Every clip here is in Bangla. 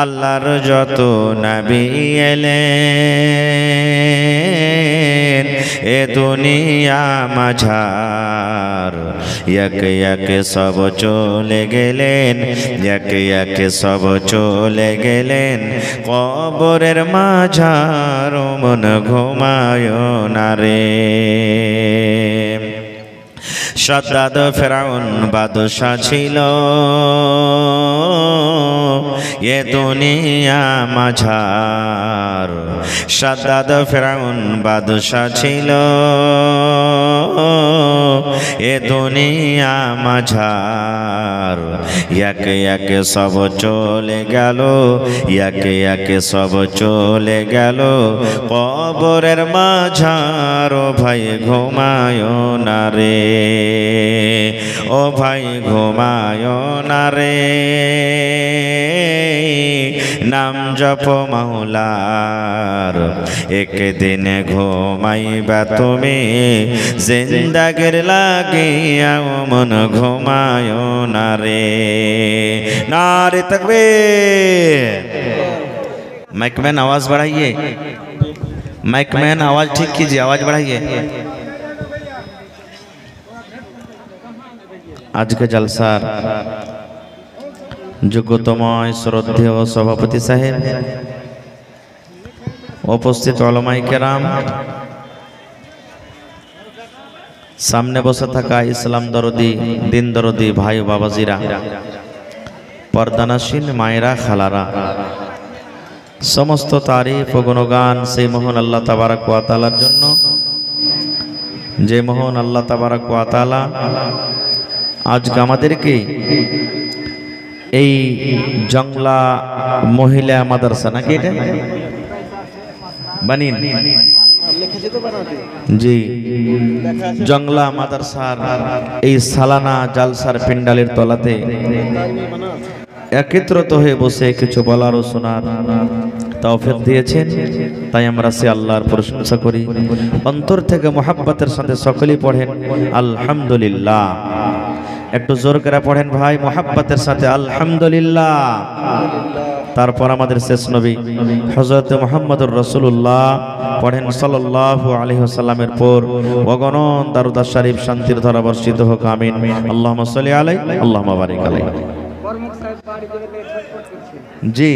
আল্লাহর যত নবী এলেন এ দুনিয়া মাঝার একে একে সব চলে গেলেন, একে একে সব চলে গেলেন কবরের মাঝার। মন ঘুমায় না রে। শাদ্দাদ ফেরাউন বাদশা ছিল এ দুনিয়া মাঝার। শাদ্দাদ ফেরাউন বাদশা ছিল এ দুনিয়া মাঝার। একে একে সব চলে গেল, একে একে সব চলে গেল কবরের মাঝার। ও ভাই ঘুমায় না রে, ও ভাই ঘুমায় না রে। নাম জপ মাওলার একদিন ঘুমাইবা তুমি, জিন্দাগির লাগিয়া মন ঘুমায় না রে। নারে তাকবীর। माइकमैन आवाज बढ़ाइए, माइकमैन आवाज ठीक कीजिए, आवाज बढ़ाइए। आज के जलसार যোগ্যতময় শ্রদ্ধেয় সভাপতি সাহেব, উপস্থিত উলামায়ে কেরাম, সামনে বসে থাকা ইসলাম দরদি দিন দরদি ভাই বাবাজিরা, পর্দানাসীন মায়েরা খালারা, সমস্ত তারিফ ও গুণগান সেই মহান আল্লাহ তাবারক ওয়া তাআলার জন্য, যে মহান আল্লাহ তাবারক ওয়া তাআলা আজকে আমাদেরকে এই জংলা মহিলা মাদ্রাসা নাকি এটা বানিন জি জংলা মাদ্রাসার এই সালানা জালসার পিন্ডালের তলাতে একত্রিত হয়ে বসে কিছু বলার ও শোনার তৌফিক দিয়েছেন, তাই আমরা সে আল্লাহর প্রশংসা করি। অন্তর থেকে মুহাব্বতের সাথে সকলেই পড়েন আলহামদুলিল্লাহ। একটু জোর করে পড়েন ভাই, মুহাব্বতের সাথে আলহামদুলিল্লাহ। তারপর আমাদের শেষ নবী হযরত মুহাম্মদুর রাসূলুল্লাহ পড়েন সাল্লাল্লাহু আলাইহি ওয়াসাল্লামের পর অগণন দারুদ শরীফ শান্তির ধারা বর্ষিত হোক, আমিন। আল্লাহুম্মা সাল্লি আলাইহি আল্লাহুম্মা বারিক আলাইহি। जी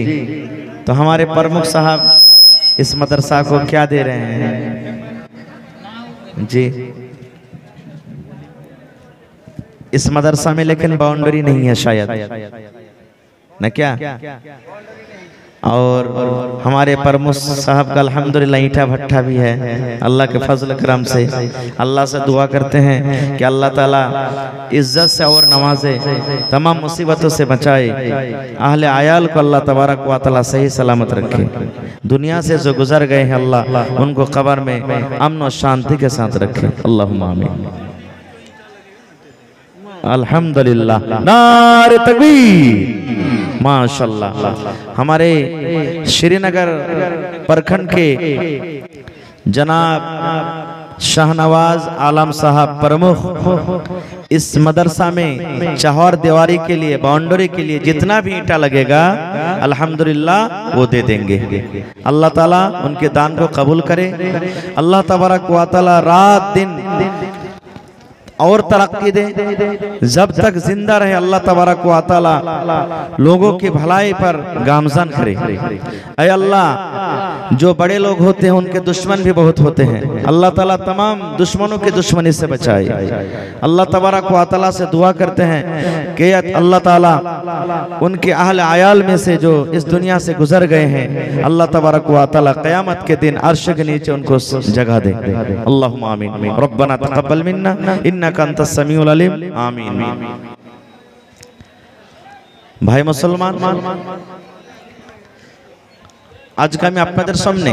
तो हमारे प्रमुख साहब इस मदरसा को क्या दे रहे हैं जी? इस मदरसा में लेकिन बाउंड्री नहीं है शायद, न क्या? और हमारे प्रमुख साहब का अल्हम्दुलिल्लाह ईंटा भट्ठा भी है। अल्लाह के फजल करम से अल्लाह से दुआ करते हैं कि अल्लाह ताला इज्जत से और नवाजे, तमाम मुसीबतों से बचाए, अहले आयाल को अल्लाह तबारक व तआला सही सलामत रखे। दुनिया से जो गुजर गए हैं अल्लाह उनको कब्र में अमन और शांति के साथ रखे। अल्लाहुम्मा आमीन। अल्हम्दुलिल्लाह, नारे तकबीर, माशाअल्लाह। हमारे श्रीनगर प्रखंड के जनाब शाहनवाज आलम साहब प्रमुख इस मदरसा में चौहर दीवारी के लिए, बाउंड्री के लिए जितना भी ईंटा लगेगा अल्हम्दुलिल्लाह वो दे देंगे। अल्लाह ताला उनके दान को कबूल करे। अल्लाह तबारक व तआला रात दिन और तरक्की दे, जब तक जिंदा रहे अल्लाह तबारक व तआला लोगों की भलाई पर गामजन करे। ऐ अल्लाह, जो बड़े लोग होते हैं उनके दुश्मन भी बहुत होते हैं, अल्लाह ताला तमाम दुश्मनों की दुश्मनी से बचाए। अल्लाह तबारक व तआला से दुआ करते हैं कि अल्लाह ताला उनके अहले आयाल में से जो इस दुनिया से गुजर गए हैं अल्लाह तबारक व तआला क़यामत के दिन अर्श के नीचे उनको जगह दे। अल्लाहुम्मा आमीन। रब्बना तक़ब्बल मिन्ना इन्नका अंतस समीउल अलीम। आमीन। भाई मुसलमान, আজকে আমি আপনাদের সামনে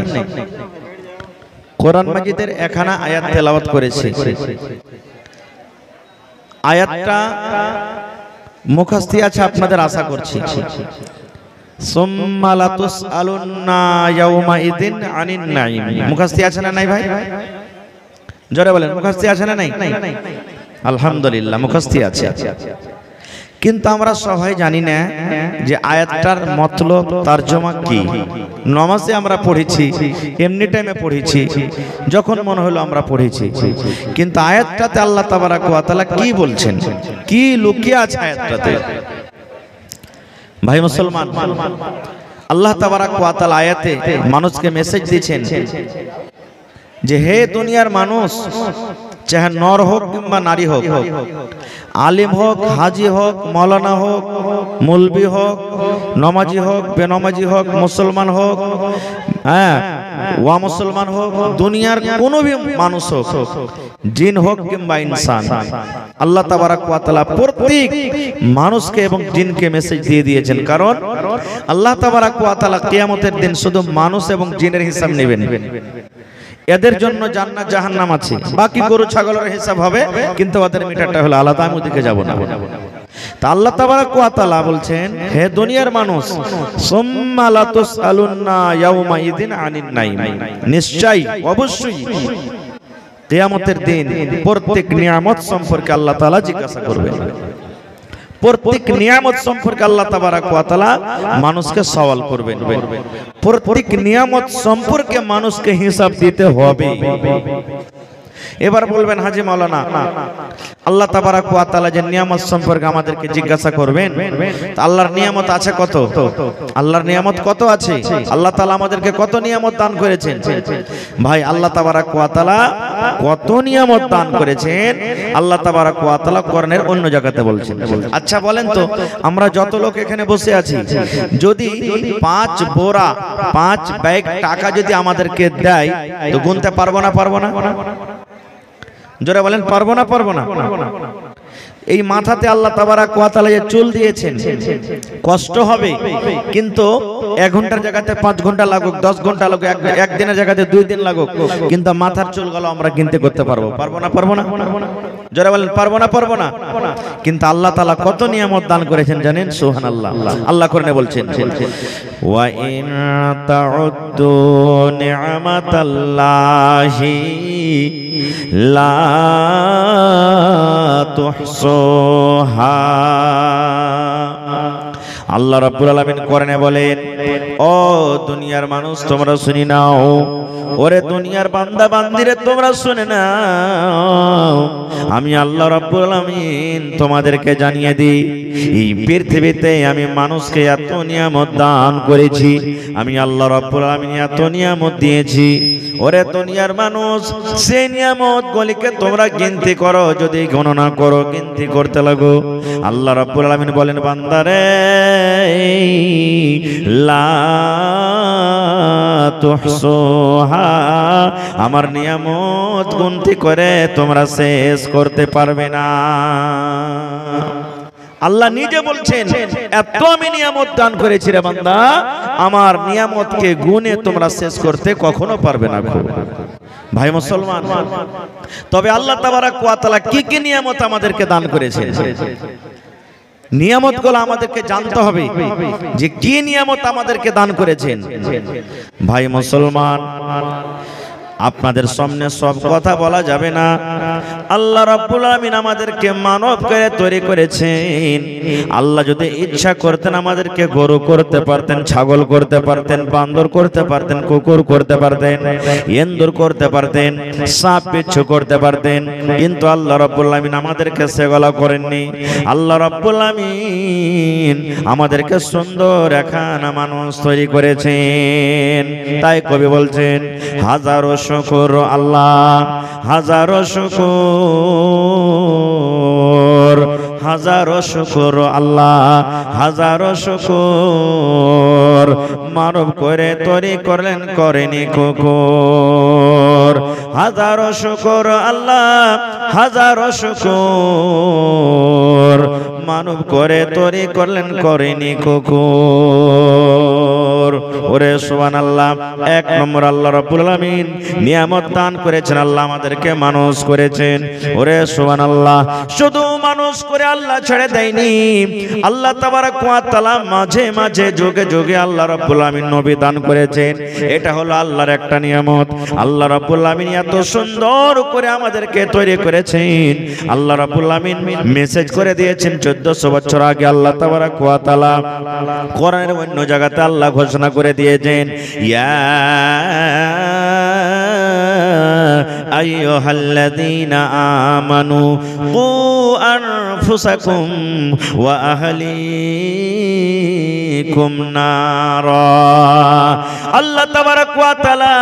কোরআন মাজিদের একখানা আয়াত তেলাওয়াত করেছি। আয়াতটা মুখস্থ আছে আপনাদের, আশা করছি। সুম্মা লাতুসআলুন্না ইয়াওমা ইদিন আনিন নাঈম। মুখস্থ আছে না নাই ভাই? জোরে বলেন, মুখস্থ আছে না নাই? আলহামদুলিল্লাহ মুখস্থ আছে। কিন্তু আমরা সবাই জানি না যে আয়াতটার মতলব তরজমা কি। নামাজে আমরা পড়েছি, এমনি টাইমে পড়েছি, যখন মনে হলো আমরা পড়েছি, কিন্তু আয়াতটাতে আল্লাহ তাবারাক ওয়া তাআলা কি বলছেন, কি লুকিয়ে আছে আয়াতটাতে। ভাই মুসলমান, আল্লাহ তাবারাক ওয়া তাআলা আয়াতে মানুষকে মেসেজ দিয়েছেন যে হে দুনিয়ার মানুষ, চাহে নর হোক কিংবা নারী হোক, আলিম হোক, হাজি হোক, মৌলানা হোক, মৌলবি হোক, নমাজি হোক, বেনমাজি হোক, মুসলমান হোক, হ্যাঁ ওয়া মুসলমান হোক, দুনিয়ার কোনো भी মানুষ হোক, জিন হোক কিংবা ইনসান, আল্লাহ তাবারাক ওয়া তাআলা প্রত্যেক মানুষকে এবং জিনকে মেসেজ দিয়ে দিয়েছেন। কারণ আল্লাহ তাবারাক ওয়া তাআলা কিয়ামতের দিন শুধু মানুষ এবং জিনের হিসাব নেবেন। এদের জন্য জান্নাত জাহান্নাম আছে, বাকি গরু ছাগলের হিসাব হবে, কিন্তু ওদের মিটারটা হলো আলাদা, আমি ওদিকে যাব না। তা আল্লাহ তাবারাক ওয়া তাআলা বলছেন, হে দুনিয়ার মানুষ, সুম্মা লা তুসআলুন্না ইয়াউমা ইদিন আনিন নাইম, নিশ্চয়ই অবশ্যই কিয়ামতের দিন প্রত্যেক নিয়ামত সম্পর্কে আল্লাহ তাআলা জিজ্ঞাসা করবেন। প্রত্যেক নিয়ামত সম্পর্কে আল্লাহ তাবারাক ওয়া তাআলা মানুষকে সওয়াল করবেন। প্রত্যেক নিয়ামত সম্পর্কে মানুষকে হিসাব দিতে হবে। এবার বলবেন হাজী মাওলানা, আল্লাহ তাবারাক ওয়া তাআলা যে নিয়ামত সম্পর্কে আমাদেরকে জিজ্ঞাসা করবেন, তা আল্লাহর নিয়ামত আছে কত? আল্লাহর নিয়ামত কত আছে? আল্লাহ তাআলা আমাদেরকে কত নিয়ামত দান করেছেন? ভাই আল্লাহ তাবারাক ওয়া তাআলা কত নিয়ামত দান করেছেন আল্লাহ তাবারাক ওয়া তাআলা কোরআনের অন্য জায়গাতে বলছেন। আচ্ছা বলেন তো, আমরা যত লোক এখানে বসে আছি, যদি 5 বোরা 5 ব্যাগ টাকা যদি আমাদেরকে দেয়, তো গুনতে পারবো না? পারবো না? জোরে বলেন, পারবো না? পারবো না? এই মাথাতে আল্লাহ তাবারাক ওয়া তাআলা যে চুল দিয়েছেন, কষ্ট হবে, কিন্তু 1 ঘন্টার জায়গাতে 5 ঘন্টা লাগুক, 10 ঘন্টা লাগুক, একদিনের জায়গাতে 2 দিন লাগুক, কিন্তু মাথার চুলগুলো আমরা কিনতে করতে পারবো। পারবো না? পারবো না? জোরে বলেন, পারবো না? পারবো না? কিন্তু আল্লাহ তাআলা কত নিয়ামত দান করেছেন জানেন? সুবহানাল্লাহ। আল্লাহ কোরআনে বলছেন, ওয়া ইন তাউদ্দু নি'মাতাল্লাহি লা তুহসুহা। আল্লাহ রাব্বুল আলামিন কোরআনে বলেন, ও দুনিয়ার মানুষ তোমরা শুনি নাও, ওরে দুনিয়ার বান্দা বান্দিরে তোমরা শুনে নাও, আমি আল্লাহ রাব্বুল আলামিন তোমাদেরকে জানিয়ে দিই, এই পৃথিবীতে আমি মানুষকে এত নিয়ামত দান করেছি, আমি আল্লাহ রাব্বুল আলামিন এত নিয়ামত দিয়েছি, ওরে দুনিয়ার মানুষ সেই নিয়ামত গুলিকে তোমরা গিনতি করো, যদি গণনা করো, গিনতি করতে লাগো, আল্লাহ রাব্বুল আলামিন বলেন, বান্দারে লা তুহসুহা, আমার নিয়ামত গুনতি করে তোমরা শেষ করতে পারবে না। আল্লাহ নিজে বলছেন, এত আমি নিয়ামত দান করেছি রে বান্দা, আমার নিয়ামতকে গুনে তোমরা শেষ করতে কখনো পারবে না। ভাই মুসলমান, তবে আল্লাহ তাবারাক ওয়া তাআলা কি কি নিয়ামত আমাদেরকে দান করেছেন, নিয়ামতগুলো আমাদেরকে জানতে হবে যে কি নিয়ামত আমাদেরকে দান করেছেন। ভাই মুসলমান, আপনাদের সামনে সব কথা বলা যাবে না। আল্লাহ রাব্বুল আলামিন আমাদেরকে মানব করে তৈরি করেছেন। আল্লাহ যদি ইচ্ছা করতেন আমাদেরকে গরু করতে পারতেন, ছাগল করতে পারতেন, বান্দর করতে পারতেন, কুকুর করতে পারতেন, এন্দুর করতে পারতেন, সাপ বিচ্ছু করতে পারতেন, কিন্তু আল্লাহ রাব্বুল আলামিন আমাদেরকে সেগুলো করেননি। আল্লাহ রাব্বুল আলামিন আমাদেরকে সুন্দর একখানা মানুষ তৈরি করেছেন। তাই কবি বলছেন, হাজারো শুকর আল্লাহ, হাজারো শুকর, হাজারো শুকর আল্লাহ, হাজারো শুকর, মানব করে তৈরি করলেন, করেনি কুকুর। হাজারো শুকর আল্লাহ, হাজারো শুকর, মানব করে তৈরি করলেন, করেনি কুকুর। ওরে সুবহানাল্লাহ। এক নম্বর আল্লাহ রাব্বুল আলামিন নিয়ামত দান করেছেন, আল্লাহ আমাদেরকে মানুষ করেছেন। ওরে সুবহানাল্লাহ। শুধু মানুষ করে আল্লাহ ছেড়ে দেয়নি, আল্লাহ তাবারক ওয়া তাআলা মাঝে মাঝে যুগে যুগে আল্লাহ রাব্বুল আলামিন নবী দান করেছেন। এটা হলো আল্লাহর একটা নিয়ামত। আল্লাহ রাব্বুল আলামিন এত সুন্দর করে আমাদেরকে তৈরি করেছেন। আল্লাহ রাব্বুল আলামিন মেসেজ করে দিয়েছেন 1400 বছর আগে। আল্লাহ তাবারক ওয়া তাআলা কোরআনের অন্য জায়গাতে আল্লাহ ঘোষণা করে দিয়েছেন, ইয়া আইয়ুহাল্লাযীনা আমানু কু আনফুসাকুম ওয়া আহলিকুম নারা। আল্লাহ তাবারক ওয়া তাআলা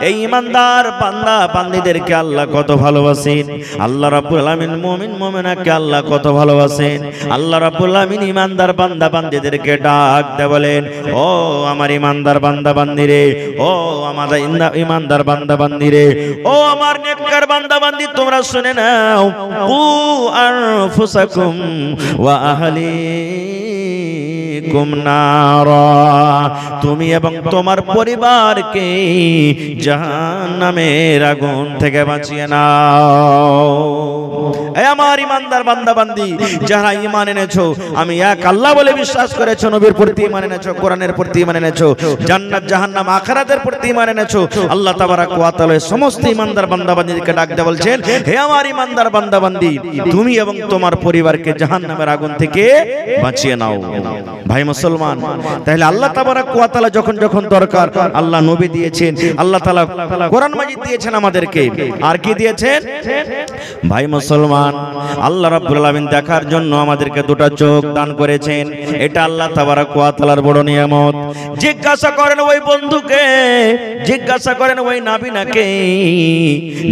এই ঈমানদার বান্দা বান্দীদেরকে আল্লাহ কত ভালোবাসেন। আল্লাহ রাব্বুল আলামিন মুমিন মুমিনাকে আল্লাহ কত ভালোবাসেন। আল্লাহ রাব্বুল আলামিন ঈমানদার বান্দা বান্দীদেরকে ডাক দেয়, বলেন, ও আমার ঈমানদার বান্দা বান্দীরে, ও আমাদের ঈমানদার বান্দা বান্দীরে, ও আমার নেককার বান্দা বান্দী, তোমরা শুনে নাও, কু আনফুসাকুম ওয়া আহলিকুম নারা, তুমি এবং তোমার পরিবারকে জাহান্নামের আগুন থেকে বাঁচিয়ে নাও। এ আমার ঈমানদার বান্দা বান্দী, যারা ঈমান এনেছো, আমি এক আল্লাহ বলে বিশ্বাস করেছো, নবীর প্রতি ঈমান এনেছো, কোরআনের প্রতি ঈমান এনেছো, জান্নাত জাহান্নাম আখিরাতের প্রতি ঈমান এনেছো, আল্লাহ তাবারক ওয়া তাআলা সমস্ত ঈমানদার বান্দা বান্দীকে ডাক দিয়ে বলছেন, হে আমার ঈমানদার বান্দা বান্দী, তুমি এবং তোমার পরিবারকে জাহান্নামের আগুন থেকে বাঁচিয়ে নাও। ভাই মুসলমান, তাহলে আল্লাহ তাবারক ওয়া তাআলা যখন যখন দরকার আল্লাহ নবী দিয়েছেন, আল্লাহ তাআলা কোরআন মাজিদ দিয়েছেন আমাদেরকে, আর কি দিয়েছেন? ভাই মুসলমান, আল্লাহ রাব্বুল আলামিন দেখার জন্য আমাদেরকে দুটো চোখ দান করেছেন। এটা আল্লাহ তাবারক ওয়া তাআলার বড় নিয়ামত। জিজ্ঞাসা করেন ওই বন্ধুকে, জিজ্ঞাসা করেন ওই নাবিনাকে,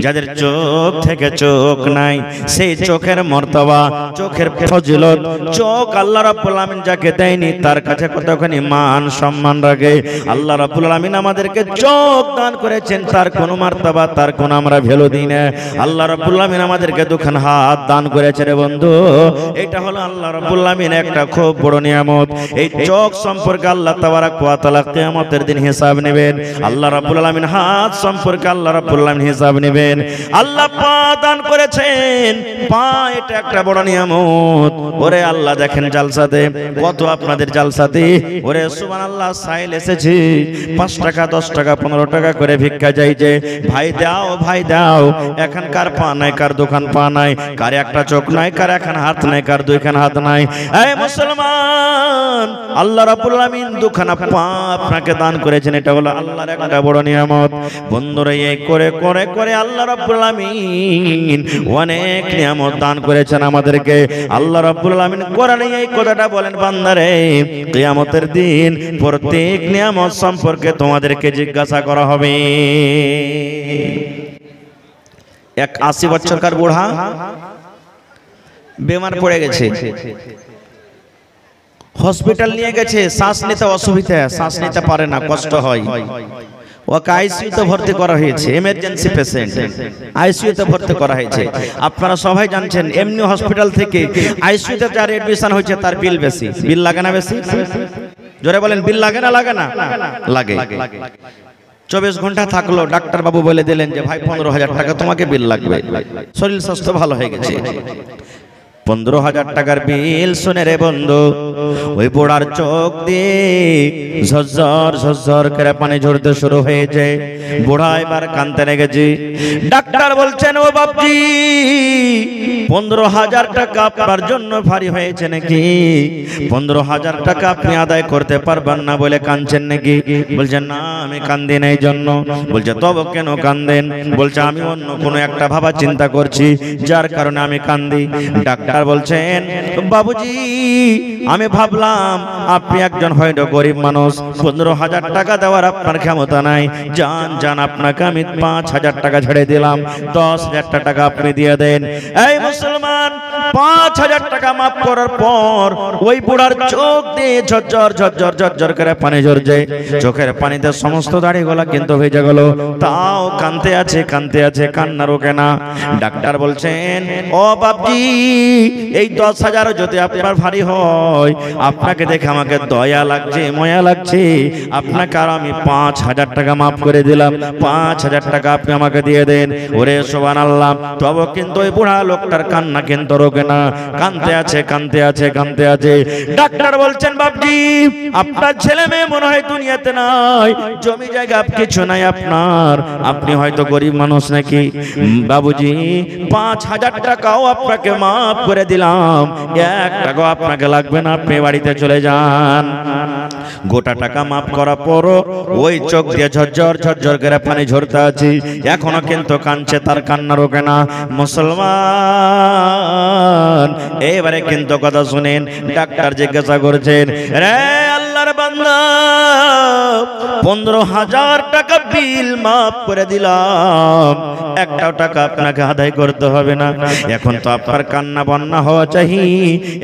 যাদের চোখ থেকে চোখ নাই, সেই চোখের মর্তবা, চোখের ফজিলত, চোখ আল্লাহ রাব্বুল আলামিন যাকে দেয়নি তার কাছে কতখানি মান সম্মান রাখে। আল্লাহ রাব্বুল আলামিন আমাদেরকে চোখ দান করেছেন, তার কোনো মর্তবা, তার কোনো আমরা ভ্যালু দিই না। আল্লাহ রাব্বুল আলামিন আমাদেরকে দুখান হাত দান করেছে রে বন্ধু। এটা হলো আল্লাহ রাব্বুল আলামিন একটা খুব বড় নিয়ামত। এই চোখ সম্পর্কে আল্লাহ তাবারক ওয়া তাআলা কিয়ামতের দিন হিসাব নেবেন। আল্লাহ রাব্বুল আলামিন হাত সম্পর্কে আল্লাহ রাব্বুল আলামিন হিসাব নেবেন। আল্লাহ পা দান করেছেন, পা এটা একটা বড় নিয়ামত। ওরে আল্লাহ দেখেন জালসাতে কত, আপনাদের জালসাতে ওরে সুবহানাল্লাহ সাইল এসেছে, 5 টাকা 10 টাকা 15 টাকা করে ভিক্ষা চাইছে, ভাই দাও ভাই দাও। এখানকার পা নাই, কার দোকান পা নাই, কার একটা চোখ নাই, কার এখন হাত নাই, কার দুইখান হাত নাই। এই মুসলমান, আল্লাহ রাব্বুল আলামিন দুখানা পা আপনাকে দান করেছেন। এটা হলো আল্লাহর একটা বড় নিয়ামত। বন্ধুরা, এই করে করে করে আল্লাহ রাব্বুল আলামিন অনেক নিয়ামত দান করেছেন আমাদেরকে। আল্লাহ রাব্বুল আলামিন কোরআনে এই কথাটা বলেন, বান্দারে, কিয়ামতের দিন প্রত্যেক নিয়ামত সম্পর্কে তোমাদেরকে জিজ্ঞাসা করা হবে। এক 80 বছরকার বুড়া বেমার পড়ে গেছে, হসপিটাল নিয়ে গেছে, শ্বাস নিতে অসুবিধা, শ্বাস নিতে পারে না, কষ্ট হয়। ওকে আইসিইউতে ভর্তি করা হয়েছে, এমার্জেন্সি পেশেন্ট, আইসিইউতে ভর্তি করা হয়েছে। আপনারা সবাই জানছেন, এমনি হসপিটাল থেকে আইসিইউতে যার এডমিশন হয়েছে তার বিল বেশি। বিল লাগে না বেশি? জোরে বলেন, বিল লাগে না লাগে না? লাগে। 24 ঘন্টা থাকলো, ডাক্তার বাবু বলে দিলেন যে ভাই 15,000 টাকা তোমাকে বিল লাগবে। শরীর স্বাস্থ্য ভালো হয়ে গেছে, 15,000 টাকার বিল শুনে রে বন্ধু, ওই বুড়ার চোখ দিয়ে ঝরঝর ঝরঝর করে পানি ঝরতে শুরু হয়েছে। বুড়া এবার কাঁদতে লেগেছে। ডাক্তার বলছেন, ও বাপজি, 15,000 টাকা আপনার জন্য ভারী হয়েছে নাকি? 15,000 টাকা আপনি আদায় করতে পারবেন না বলে কাঁদছেন নাকি? বলছেন, না আমি কান্দি না এই জন্য। বলছে, তবে কেন কান্দেন? বলছে, আমি অন্য কোনো একটা ভাবা চিন্তা করছি, যার কারণে আমি কান্দি। ডাক্তার বলছেন, বাবুজি, আমি ভাবলাম আপনি একজন হয়তো গরিব মানুষ, 15,000 টাকা দেওয়ার আপনার ক্ষমতা নাই। যান যান, আপনাকে আমি 5,000 টাকা ছেড়ে দিলাম, 10,000 টাকা আপনি দিয়ে দেন। এই মুসলমান, 5 5,000 টাকা মাফ করার পর ওই বুড়ার চোখ দিয়ে ঝরঝর ঝরঝর ঝরঝর করে পানি ঝরছে। চোখের পানিতে সমস্ত দাড়িগুলা কিন্তু ভেজে গেল, তাও কাঁদতে আছে কাঁদতে আছে, কান্না রোকে না। ডাক্তার বলছেন, ও বাপজি, এই 10,000 যদি আপনার ভারী হয়, আপনাকে দেখে আমাকে দয়া লাগছে, ময়া লাগছে, আপনাকে আর আমি 5,000 টাকা মাফ করে দিলাম, 5,000 টাকা আপনি আমাকে দিয়ে দেন। ওরে সুবহানাল্লাহ, তবে কিন্তু ওই বুড়া লোকটার কান্না কিন্তু রোকে না, কাঁদতে আছে কাঁদতে আছে কাঁদতে আছে। ডাক্তার বলছেন, বাপজি, আপনার ছেলে মেয়ে মনে হয় দুনিয়াতে নাই, জমি জায়গা কিছু নাই আপনার, আপনি হয়তো গরিব মানুষ নাকি। বাবুজি, 5,000 টাকাও আপনাকে মাফ করে দিলাম, 1 টাকাও আপনাকে লাগবে না, আপনি বাড়িতে চলে যান। গোটা টাকা মাফ করার পরও ওই চোখ দিয়ে ঝরঝর ঝরঝর করে পানি ঝরতে আছে, এখনো কিন্তু কাঁদছে, তার কান্না রোকে না। মুসলমান, এবারে কিন্তু কথা শুনেন। ডাক্তার জিজ্ঞাসা করছেন, রে আল্লাহর বান্দা, 15,000 টাকা বিল মাফ করে দিলাম, 1 টাকা আপনাকে আদায় করতে হবে না। এখন তো আপনার কান্না বন্যা হওয়া চাই,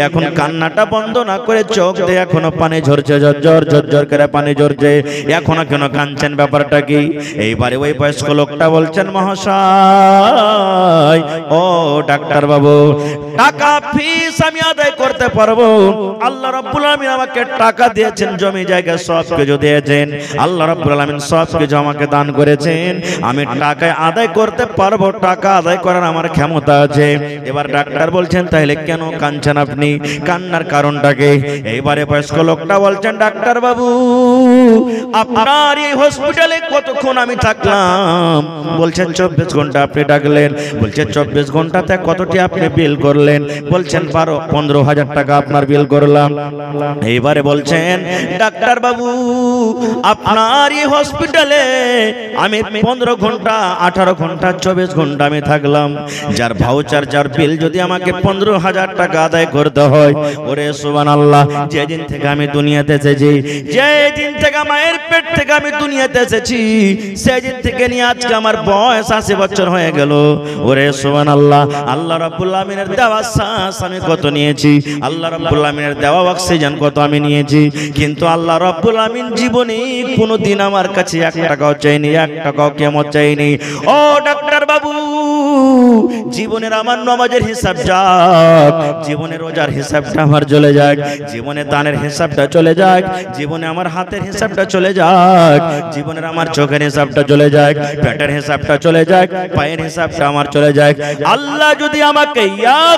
এখন কান্নাটা বন্ধ না করে চোখ দিয়ে এখনো পানি ঝরছে, ঝরঝর ঝরঝর করে পানি ঝরছে, এখনো কেন কাঁদছেন, ব্যাপারটা কি? এইবারে ওই বয়স্ক লোকটা বলছেন, মহাশয়, ও ডাক্তার বাবু, টাকা ফিস আমি আদায় করতে পারবো, আল্লাহ রাব্বুল আলামিন আমাকে টাকা দিয়েছেন, জমি জায়গা সব কিছু দিয়েছেন, আল্লাহ রাব্বুল আলামিন সব কিছু আমাকে দান করেছেন, আমি টাকা আদায় করতে পারবো, টাকা আদায় করার আমার ক্ষমতা আছে। এবার ডাক্তার বলছেন, তাহলে কেন কাঁদছেন আপনি, কান্নার কারণটাকে? এইবারে বয়স্ক লোকটা বলছেন, ডাক্তার বাবু, আপনার এই হসপিটালে কতক্ষণ আমি থাকলাম? বলছেন 24 ঘন্টা আপনি ডাকলেন। বলছেন 24 ঘন্টাতে কতটি আপনি বিল করলেন? বলছেন 15,000 টাকা আপনার বিল করলাম। এইবারে বলছেন, ডাক্তার বাবু, আপনার এই হসপিটালে আমি 15 ঘন্টা, 18 ঘন্টা, 24 ঘন্টা আমি থাকলাম, যার ভাউচার, যার বিল যদি আমাকে 15,000 টাকা আদায় করতে হয়, ওরে সুবহানাল্লাহ, যেদিন থেকে আমি দুনিয়াতে এসেছি, যেদিন থেকে মায়ের পেট থেকে আমি দুনিয়াতে এসেছি, সেদিন থেকে নিয়ে আজকে আমার বয়স 80 বছর হয়ে গেল। ওরে সুবহানাল্লাহ, আল্লাহ রাব্বুল আলামিনের দেওয়া শ্বাস আমি কত নিয়েছি, আল্লাহ রাব্বুল আলামিনের দেওয়া অক্সিজেন কত আমি নিয়েছি, কিন্তু আল্লাহ রাব্বুল আলামিন জীবনে কোনোদিন আমার কাছে 1 টাকাও চাইনি, 1 টাকাও কিয়ামত চাইনি। ও ডাক্তার বাবু, জীবনের আমার নামাজের হিসাব যাক, জীবনের রোজার হিসাবটা আমার চলে যাক, জীবনে দানের হিসাবটা চলে যাক, জীবনে আমার হাতের হিসাবটা চলে যাক, জীবনের আমার চোখের হিসাবটা চলে যাক, পেটের হিসাবটা চলে যাক, পায়ের হিসাবটা আমার চলে যাক। আল্লাহ যদি আমাকে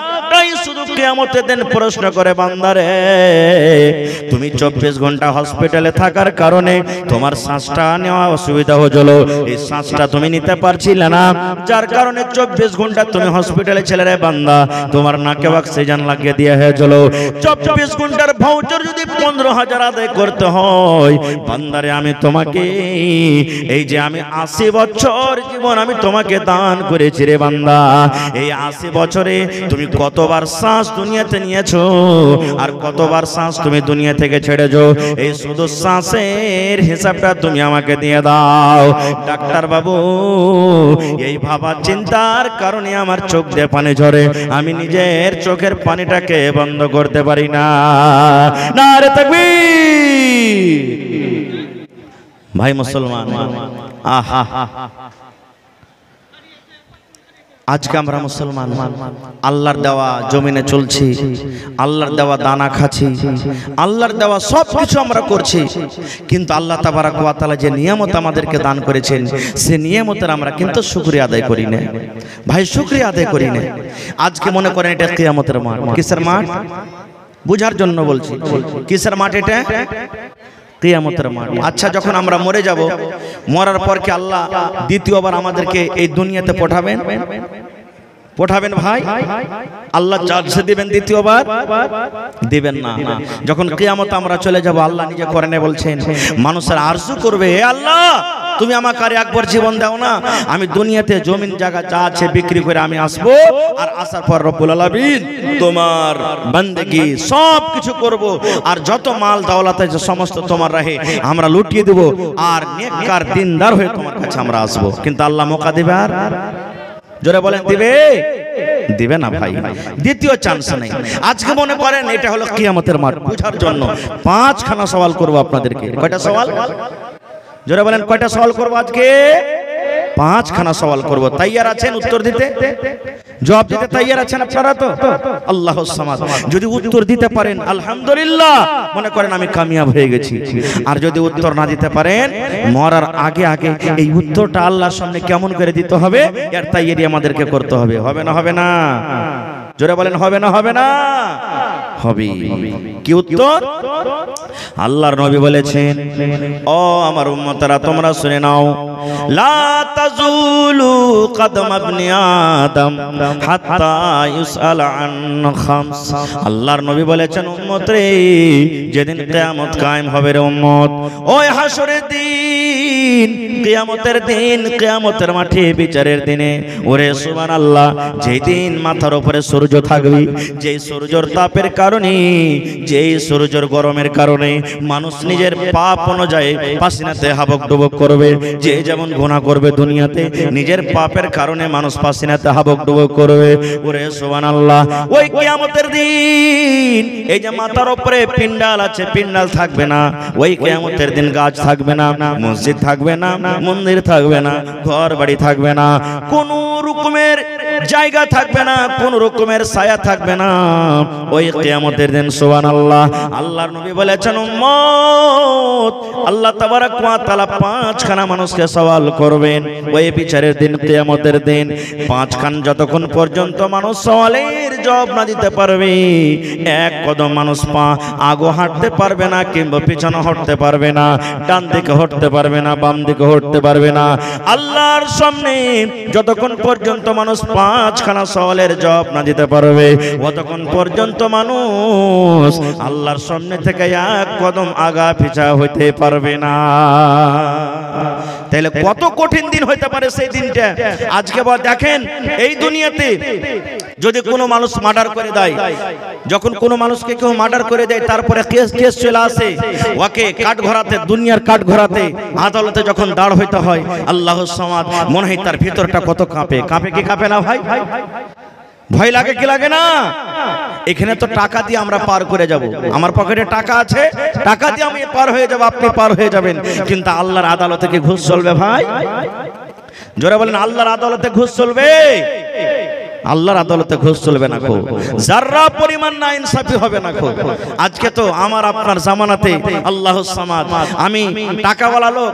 একটাই শুধু কিয়ামতের দিন প্রশ্ন করে, বান্দারে, তুমি 24 ঘন্টা হসপিটালে থাকার কারণে তোমার শ্বাসটা নেওয়া অসুবিধা হয়েছিল, এই শ্বাসটা তুমি নিতে পারছিলে না, যার কারণে 24 ঘন্টা তুমি হসপিটালে ছিলে রে বান্দা, তোমার নাকে অক্সিজেন লাগিয়ে দিয়ে হয়েছিল। 24 ঘন্টার ভাউচার যদি 15,000 আদায় করতে হয়, বান্দারে, আমি তোমাকে এই যে আমি 80 বছর জীবন আমি তোমাকে দান করেছি রে বান্দা, এই 80 বছরে তুমি কতবার শ্বাস দুনিয়াতে নিয়েছো আর কতবার শ্বাস তুমি দুনিয়া থেকে ছেড়েছো, এই শুধু শ্বাসের হিসাবটা তুমি আমাকে দিয়ে দাও। ডাক্তার বাবু, এই ভাবা চিন্তার কারণে আমার চোখ দিয়ে পানি ঝরে, আমি নিজের চোখের পানিটাকে বন্ধ করতে পারি না। নারে তাকবীর! ভাই মুসলমান, আহা, আজকে আমরা মুসলমান, আল্লাহর দেওয়া জমিনে চলছি, আল্লাহর দেওয়া দানা খাচ্ছি, আল্লাহর দেওয়া সব কিছু আমরা করছি, কিন্তু আল্লাহ তাবারাক ওয়া তাআলা যে নিয়ামত আমাদেরকে দান করেছেন, সে নিয়ামতের আমরা কিন্তু শুকরিয়া আদায় করি না। ভাই, শুকরিয়া আদায় করি না। আজকে মনে করেন এটা কিয়ামতের মাঠ। কিসের মাঠ? বুঝার জন্য বলছি, কিসের মাঠ এটা? কিয়ামতের মাঠ। আচ্ছা, যখন আমরা মরে যাব, মরার পর কি আল্লাহ দ্বিতীয়বার আমাদেরকে এই দুনিয়াতে পাঠাবেন? পাঠাবেন ভাই? আল্লাহ চার্জ দিবেন দ্বিতীয়বার? দিবেন না। যখন কিয়ামত আমরা চলে যাব, আল্লাহ নিজে কোরআনে বলছেন, মানুষের আরজু করবে, হে আল্লাহ, তুমি আমাকে আর একবার জীবন দাও না, আমি দুনিয়াতে জমিন জায়গা যা আছে বিক্রি করে আমি আসবো, আর আসার পর রব্বুল আলামিন তোমার বান্দেগি সব কিছু করব, আর যত মাল দৌলত আছে সমস্ত তোমার রাহে আমরা লুটিয়ে দেব, আর নেককার দিনদার হয়ে তোমার কাছে আমরা আসবো। কিন্তু আল্লাহ মৌকা দিবে? আর জোরে বলেন, দিবে? দিবে না ভাই, দ্বিতীয় চান্স নেই। আজকে মনে করেন এটা হলো কিয়ামতের মাঠ, বুঝার জন্য 5খানা সওয়াল করব আপনাদেরকে। কয়টা সওয়াল? জোরে বলেন, কয়টা সওয়াল করব আজকে? 5খানা সওয়াল করব। তৈয়ার আছেন উত্তর দিতে? জবাব দিতে তৈয়ার আছেন আপনারা তো? আল্লাহুস সামাদ। যদি উত্তর দিতে পারেন আলহামদুলিল্লাহ, মনে করেন আমি কামিয়াব হয়ে গেছি। আর যদি উত্তর না দিতে পারেন, মরার আগে আগে এই উত্তরটা আল্লাহর সামনে কেমন করে দিতে হবে এর তৈয়ারি আমাদেরকে করতে হবে। হবে না? হবে না? জোরে বলেন, হবে না? হবে না? হবে। কি উত্তর? আল্লাহর নবী বলেছেন, ও আমার উম্মতরা তোমরা শুনে নাও, লা তাজুলু কদম ইবনে আদম হাত্তা ইউসআল আন খামস। আল্লাহর নবী বলেছেন, উম্মত রে, যেদিন কিয়ামত কায়েম হবে রে উম্মত, ওই হাসরের দিন, কিয়ামতের দিন, কিয়ামতের মাঠে বিচারের দিনে, ওরে সুবহানাল্লাহ, যেই দিন মাথার উপরে সূর্য থাকবে, যেই সূর্যের তাপের কারণে, যেই সূর্যের গরমের কারণে মানুষ নিজের পাপ অনুযায়ী পাসিনাতে হাবক ডুবক করবে। যে যেমন গুনাহ করবে দুনিয়াতে, নিজের পাপের কারণে মানুষ পাসিনাতে হাবক ডুবক করবে। ওরে সুবহানাল্লাহ, ওই কিয়ামতের দিন এই যে মাথার উপরে পিণ্ডাল আছে, পিণ্ডাল থাকবে না। ওই কিয়ামতের দিন গাছ থাকবে না, মসজিদ থাকবে না, মন্দির থাকবে না, ঘর বাড়ি থাকবে না, কোন রকমের জায়গা থাকবে না, কোন রকমের ছায়া থাকবে না ওই কিয়ামতের দিন। সুবহানাল্লাহ। আল্লাহর নবী বলেছেন, উম্মত, আল্লাহ তাবারক ওয়া তাআলা 5খানা মানুষকে সওয়াল করবেন ওই বিচারের দিন, কিয়ামতের দিন। 5খান যতক্ষণ পর্যন্ত মানুষ সওয়ালের জবাব না দিতে পারবে, এক কদম মানুষ পা আগো হাঁটতে পারবে না, কিংবা পিছনে হাঁটতে পারবে না, ডান দিকে হাঁটতে পারবে না, বাম দিকে হাঁটতে পারবে না। আল্লাহর সামনে যতক্ষণ পর্যন্ত মানুষ 5খানা সওয়ালের জবাব না দিতে পারবে, ততক্ষণ পর্যন্ত মানুষ আল্লাহর সামনে থেকে এক কদম আগা পিছা হইতে পারবে না। তাহলে কত কঠিন দিন হইতে পারে সেই দিনটা। আজকে দেখেন, এই দুনিয়াতে যদি কোনো মানুষ মার্ডার করে দেয়, যখন কোনো মানুষকে কেউ মার্ডার করে দেয়, তারপরে কেস চলে আসে, ওকে কাঠ ঘোরাতে, দুনিয়ার কাঠ ঘোরাতে, আদালতে যখন দাঁড় হইতে হয়, আল্লাহুস সামাদ, মনে হয় তার ভিতরটা কত কাঁপে। কাঁপে কি কাঁপে না ভাই? ভয় লাগে কি লাগে না? এখানে তো টাকা দিয়ে আমরা পার করে যাব, আমার পকেটে টাকা আছে, টাকা দিয়ে আমি পার হয়ে যাব, আপনি পার হয়ে যাবেন। কিন্তু আল্লাহর আদালতে কি ঘুষ চলবে ভাই? জোরে বলেন, আল্লাহর আদালতে ঘুষ চলবে? আল্লাহর আদালতে ঘুষ চলবে না, যারা পরিমাণ না ইনসাফি হবে না। আজকে তো আমার আপনার জামানাতে আল্লাহুস সামাদ, আমি টাকাওয়ালা লোক,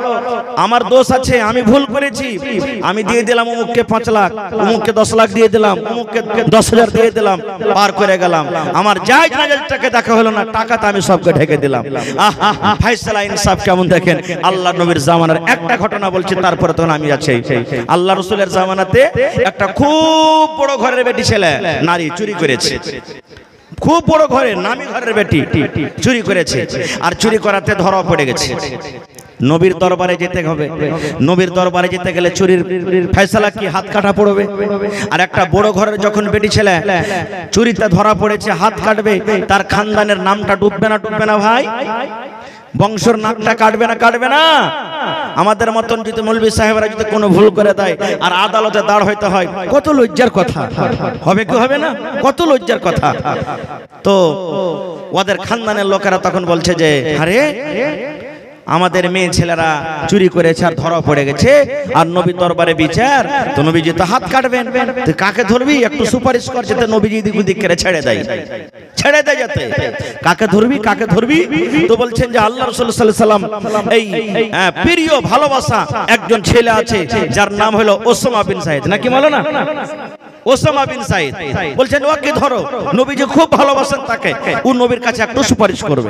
আমার দোষ আছে, আমি ভুল করেছি, আমি দিয়ে দিলাম অমুককে 5 লাখ, অমুককে 10 লাখ দিয়ে দিলাম, অমুককে 10,000 দিয়ে দিলাম, পার করে গেলাম। আমার জায়েজ নাজায়েজ টাকা দেখা হলো না, টাকাটা আমি সবকে ঢেকে দিলাম। ফায়সালা ইনসাফ কেমন দেখেন। আল্লাহর নবীর জামানার একটা ঘটনা বলছি, তারপরে তখন আমি আছি। আল্লাহ রাসূলের জামানাতে একটা খুব বড় ঘরের বেটি ছেলে নারী চুরি করেছে, খুব বড় ঘরের নামি ঘরের বেটি চুরি করেছে, আর চুরি করাতে ধরা পড়ে গেছে। নবীর দরবারে যেতে হবে, নবীর দরবারে যেতে গেলে চুরির ফয়সালা কি? হাত কাটা পড়বে। আর একটা বড় ঘরের যখন বেটি ছেলে চুরিতে ধরা পড়েছে, হাত কাটবে, তার খানদানের নামটা ডুববে না? ডুববে না ভাই? বংশের নাকটা কাটবে না? কাটবে না? আমাদের মতন যদি মৌলভী সাহেবরা যদি কোনো ভুল করে দেয় আর আদালতে দাঁড় হইতে হয়, কত লজ্জার কথা। হবে কি হবে না? কত লজ্জার কথা। তো ওদের খানদানের লোকেরা তখন বলছে যে, আরে আমাদের মেয়ে ছেলেরা চুরি করেছে আর ধরা পড়ে গেছে, আর নবী দরবারে বিচার, তো নবীজি তো হাত কাটবেন, তুই কাকে ধরবি? একটু সুপারিশ কর যাতে নবীজি দিক দিক করে ছেড়ে দেয়, ছেড়ে দেয় যাতে। কাকে ধরবি? কাকে ধরবি? তো বলছেন যে আল্লাহ রাসূল সাল্লাল্লাহু আলাইহি সাল্লাম এই প্রিয় ভালোবাসা একজন ছেলে আছে, যার নাম হলো ওসামা বিন সাইদ, নাকি বলো না? ওসামা বিন সাইদ বলছেন ওকে ধরো, নবীজি খুব ভালোবাসেন তাকে, ও নবীর কাছে একটু সুপারিশ করবে।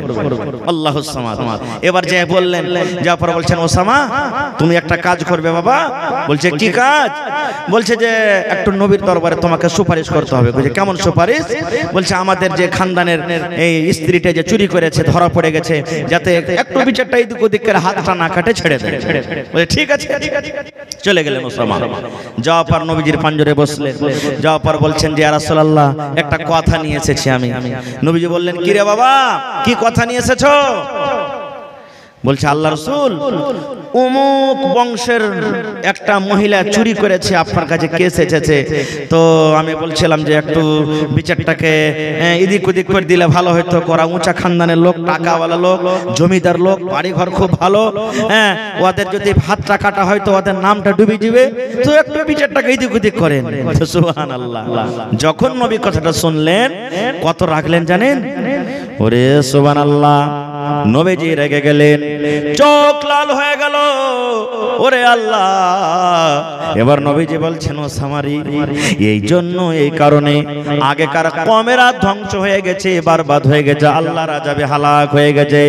আল্লাহুস সামাদ। এবার যে বললেন, জাফর বলছেন, ওসামা তুমি একটা কাজ করবে বাবা। বলছে কি কাজ? বলছে যে একটু নবীর দরবারে তোমাকে সুপারিশ করতে হবে। বলছে কেমন সুপারিশ? বলছে আমাদের যে খানদানের এই স্ত্রীটা যে চুরি করেছে ধরা পড়ে গেছে, যাতে একটু বিচারটা এদিক ওদিক করে হাতটা না কাটে ছেড়ে দেয়। বলে ঠিক আছে। চলে গেলেন ওসামা। জাফর নবীজির পাঞ্জরে বসলেন। জাফর বলছেন যে ইয়া রাসূলুল্লাহ একটা কথা নিয়ে এসেছি আমি। নবীজি বললেন কি রে বাবা, কি কথা নিয়ে এসেছো? বলছে আল্লাহ রাসূল অমুক বংশের একটা মহিলা চুরি করেছে, আপনার কাছে কেস এসেছে। তো আমি বলছিলাম যে একটু বিচারটাকে এদিক ওদিক করে দিলে ভালো হতো। করা উঁচা খানদানের লোক, টাকাওয়ালা লোক, জমিদার লোক, বাড়িঘর খুব ভালো, হ্যাঁ, ওদের যদি হাতটা কাটা হয় তো ওদের নামটা ডুবে যাবে, তো একটু বিচারটাকে এদিক ওদিক করেন। সুবহানাল্লাহ। যখন নবী কথাটা শুনলেন কত রাখলেন জানেন? ওরে সুবহানাল্লাহ, নবীজি রেগে গেলেন, চোখ লাল হয়ে গেল। ওরে আল্লাহ, এবার নবীজি বলছেন ও সামারি, এই জন্য এই কারণে আগেকার কমেরা ধ্বংস হয়ে গেছে, বরবাদ হয়ে গেছে, আল্লাহর আযাবে হালাক হয়ে গেছে।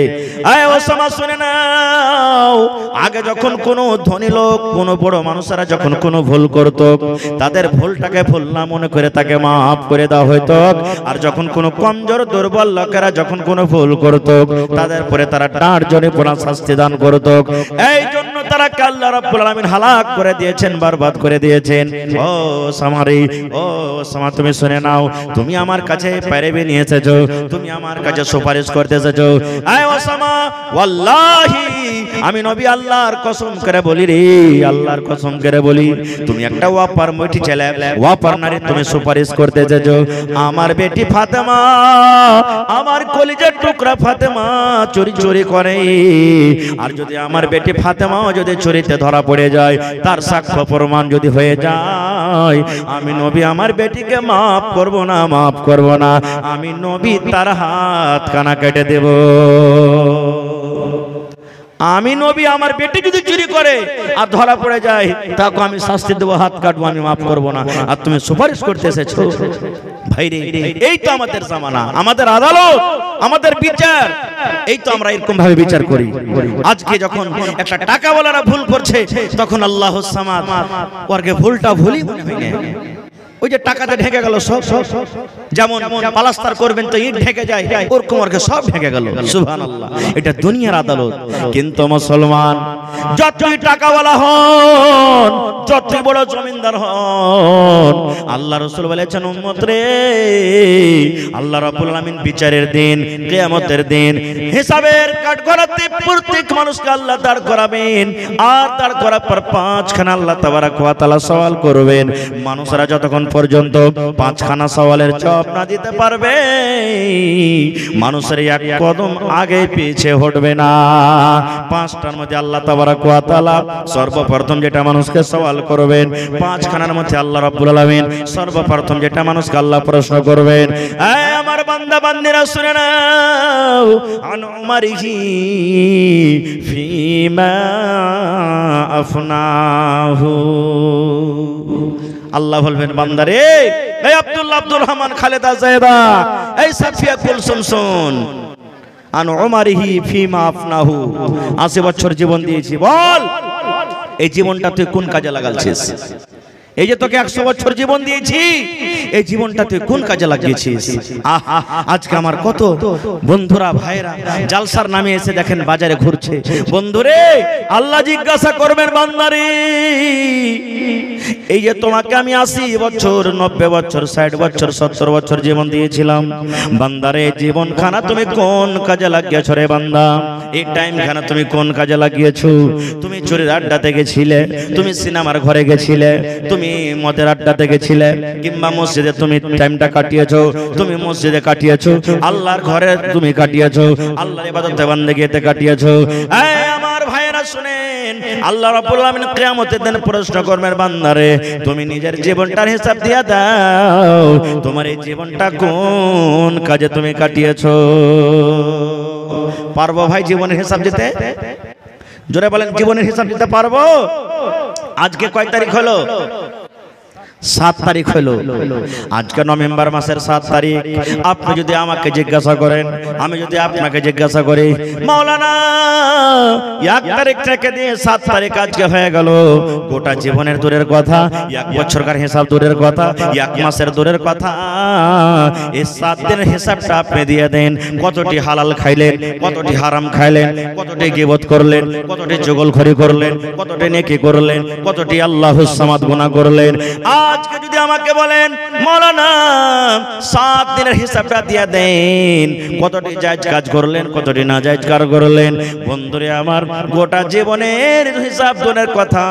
আয় ওসামা শুনে নাও, আগে যখন কোনো ধনী লোক, কোনো বড় মানুষেরা যখন কোনো ভুল করত, তাদের ভুলটাকে ভুল না মনে করে তাকে মাফ করে দেওয়া হতো। আর যখন কোনো কমজোর দুর্বল লোকেরা যখন কোনো ভুল করত, তাদের পরে তারা ডাঁট জোরে পুরা শাস্তি দান করত। এই জন্য তারা আল্লাহ রাব্বুল আলামিন হালাক করে দিয়েছেন, বরবাদ করে দিয়েছেন। ও সামারি, ও সামা, তুমি শুনে নাও, তুমি আমার কাছে পেরেবে নিয়ে এসেছো, তুমি আমার কাছে সুপারিশ করতে এসেছো। আয় ও সামা, ওয়াল্লাহি আমি নবী আল্লাহর কসম করে বলি রে, আল্লাহর কসম করে বলি, তুমি একটা ওয়াপার মইটি ছেলে, ওয়াপার নারী তুমি সুপারিশ করতে এসেছো। আমার বেটি ফাতেমা, আমার কলিজার টুকরা ফাতেমা চুরি চুরি করে, আর যদি আমার বেটি ফাতেমাও যদি চুরিতে ধরা পড়ে যায়, তার সাক্ষ্য প্রমাণ যদি হয়ে যায়, আমি নবী আমার বেটিকে মাফ করব না, মাফ করব না, আমি নবী তার হাত কানা কেটে দেব। আমি নবী আমার বেটি যদি চুরি করে আর ধরা পড়ে যায়, তাকে আমি শাস্তি দেবো, হাত কাটবো, আমি মাফ করব না। আর তুমি সুপারিশ করতে এসেছো। ভাই রে, এই তো আমাদের জামানা, আমাদের আদালত, আমাদের বিচার, এই তো আমরা এরকম ভাবে বিচার করি। আজকে যখন একটা টাকাওয়ালারা ভুল করছে, তখন আল্লাহুস সামাদ, ওরকে ভুলটা ভুলই মনে হয় না। ওই যে টাকাতে ঢেকে গেল সব, যেমন পালাস্তার করবেন তো ইট ঢেকে যায়, ওরকম ওরকে সব ঢেকে গেল। সুবহানাল্লাহ, এটা দুনিয়ার আদালত। কিন্তু মুসলমান যতই টাকাওয়ালা হন, যতই বড় জমিদার হন, আল্লাহ রাসূল বলেছেন উম্মত রে, আল্লাহ রাব্বুল আলামিন বিচারের দিন, কিয়ামতের দিন, হিসাবের কাঠগড়াতে প্রত্যেক মানুষকে আল্লাহ দাঁড় করাবেন। আর দাঁড় করার পর পাঁচখানা আল্লাহ তাবারাক ওয়া তাআলা সওয়াল করবেন। মানুষরা যতক্ষণ পর্যন্ত পাঁচখানা সওয়ালের জবাব না দিতে পারবে, মানুষের এক কদম আগে পিছিয়ে হটবে না। পাঁচটার মধ্যে আল্লাহ তাবারাক ওয়া তাআলা সর্বপ্রথম যেটা মানুষকে সওয়াল করবেন, পাঁচখানার মধ্যে আল্লাহ রাব্বুল আলামিন সর্বপ্রথম যেটা মানুষকে আল্লাহ প্রশ্ন করবেন, এই আমার বান্দা বান্দিরা শুনে নাও, আন উমারিহি ফিমা আফনাহু। আল্লাহ বলবেন বান্দারে, এই আব্দুল্লাহ, আব্দুর রহমান, খালেদা, জায়েদা, এই সাফিয়া, কুলসুম, শুন, আন উমারিহি ফিমা আফনাহু, 80 বছর জীবন দিয়েছি, বল এই জীবনটা তুই কোন কাজে লাগাচ্ছিস? এই যে তোকে 100 বছর জীবন দিয়েছি, এই জীবনটা তুই কোন কাজে লাগিয়েছিস? আজকে আমার কত বন্ধুরা, ভাইরা জালসার নামে এসে দেখেন বাজারে ঘুরছে। বন্ধুরে, আল্লাহ জিজ্ঞাসা করবেন বান্দারে, এই যে তোমাকে আমি 80 বছর, 90 বছর, 60 বছর, 70 বছর জীবন দিয়েছিলাম, বান্দারে জীবন খানা তুমি কোন কাজে লাগিয়েছো রে বান্দা? এই টাইম খানা তুমি কোন কাজে লাগিয়েছো? তুমি চুরির আড্ডাতে গেছিলে, তুমি সিনেমার ঘরে গেছিলে, তুমি মদের আড্ডাতে গেছিলে, কিংবা মসজিদে তুমি টাইমটা কাটিয়েছো, তুমি মসজিদে কাটিয়েছো, আল্লাহর ঘরে তুমি কাটিয়েছো, আল্লাহর ইবাদতে বান্দেগিতে কাটিয়েছো। এই আমার ভাইয়েরা শুনেন, আল্লাহ রাব্বুল আলামিন কিয়ামতের দিন প্রশ্ন করবেন, বান্দারে তুমি নিজের জীবনটার হিসাব দিয়া দাও, তোমার এই জীবনটা কোন কাজে তুমি কাটিয়েছো? পারবো ভাই জীবনের হিসাব দিতে? জোরে বলেন, জীবনের হিসাব দিতে পারবো? আজকে কয় তারিখ হলো? 7 তারিখ হলো। আজকে নভেম্বর মাসের 7 তারিখ। আপনি যদি আমাকে জিজ্ঞাসা করেন, আমি যদি আপনাকে জিজ্ঞাসা করি, মাওলানা 1 তারিখ থেকে দিয়ে 7 তারিখ আজকে হয়ে গেল, গোটা জীবনের দূরের কথা, 1 বছরকার হিসাব দূরের কথা, 1 মাসের দূরের কথা, এই 7 দিনের হিসাবটা আপনি দিয়ে দেন। কতটি হালাল খাইলেন, কতটি হারাম খাইলেন, কতটি গীবত করলেন, কতটি চুগলখড়ি করলেন, কতটি নেকি করলেন, কতটি আল্লাহুস সামাদ গুনাহ করলেন। আর আজকে যদি আমাকে বলেন মৌলানা 7 দিনের হিসাবটা দিয়ে দেন, কতটি জায়েজ কাজ করলেন, কতটি না জায়েজ কাজ করলেন, বন্ধুরে আমার গোটা জীবনের হিসাব দনের কথা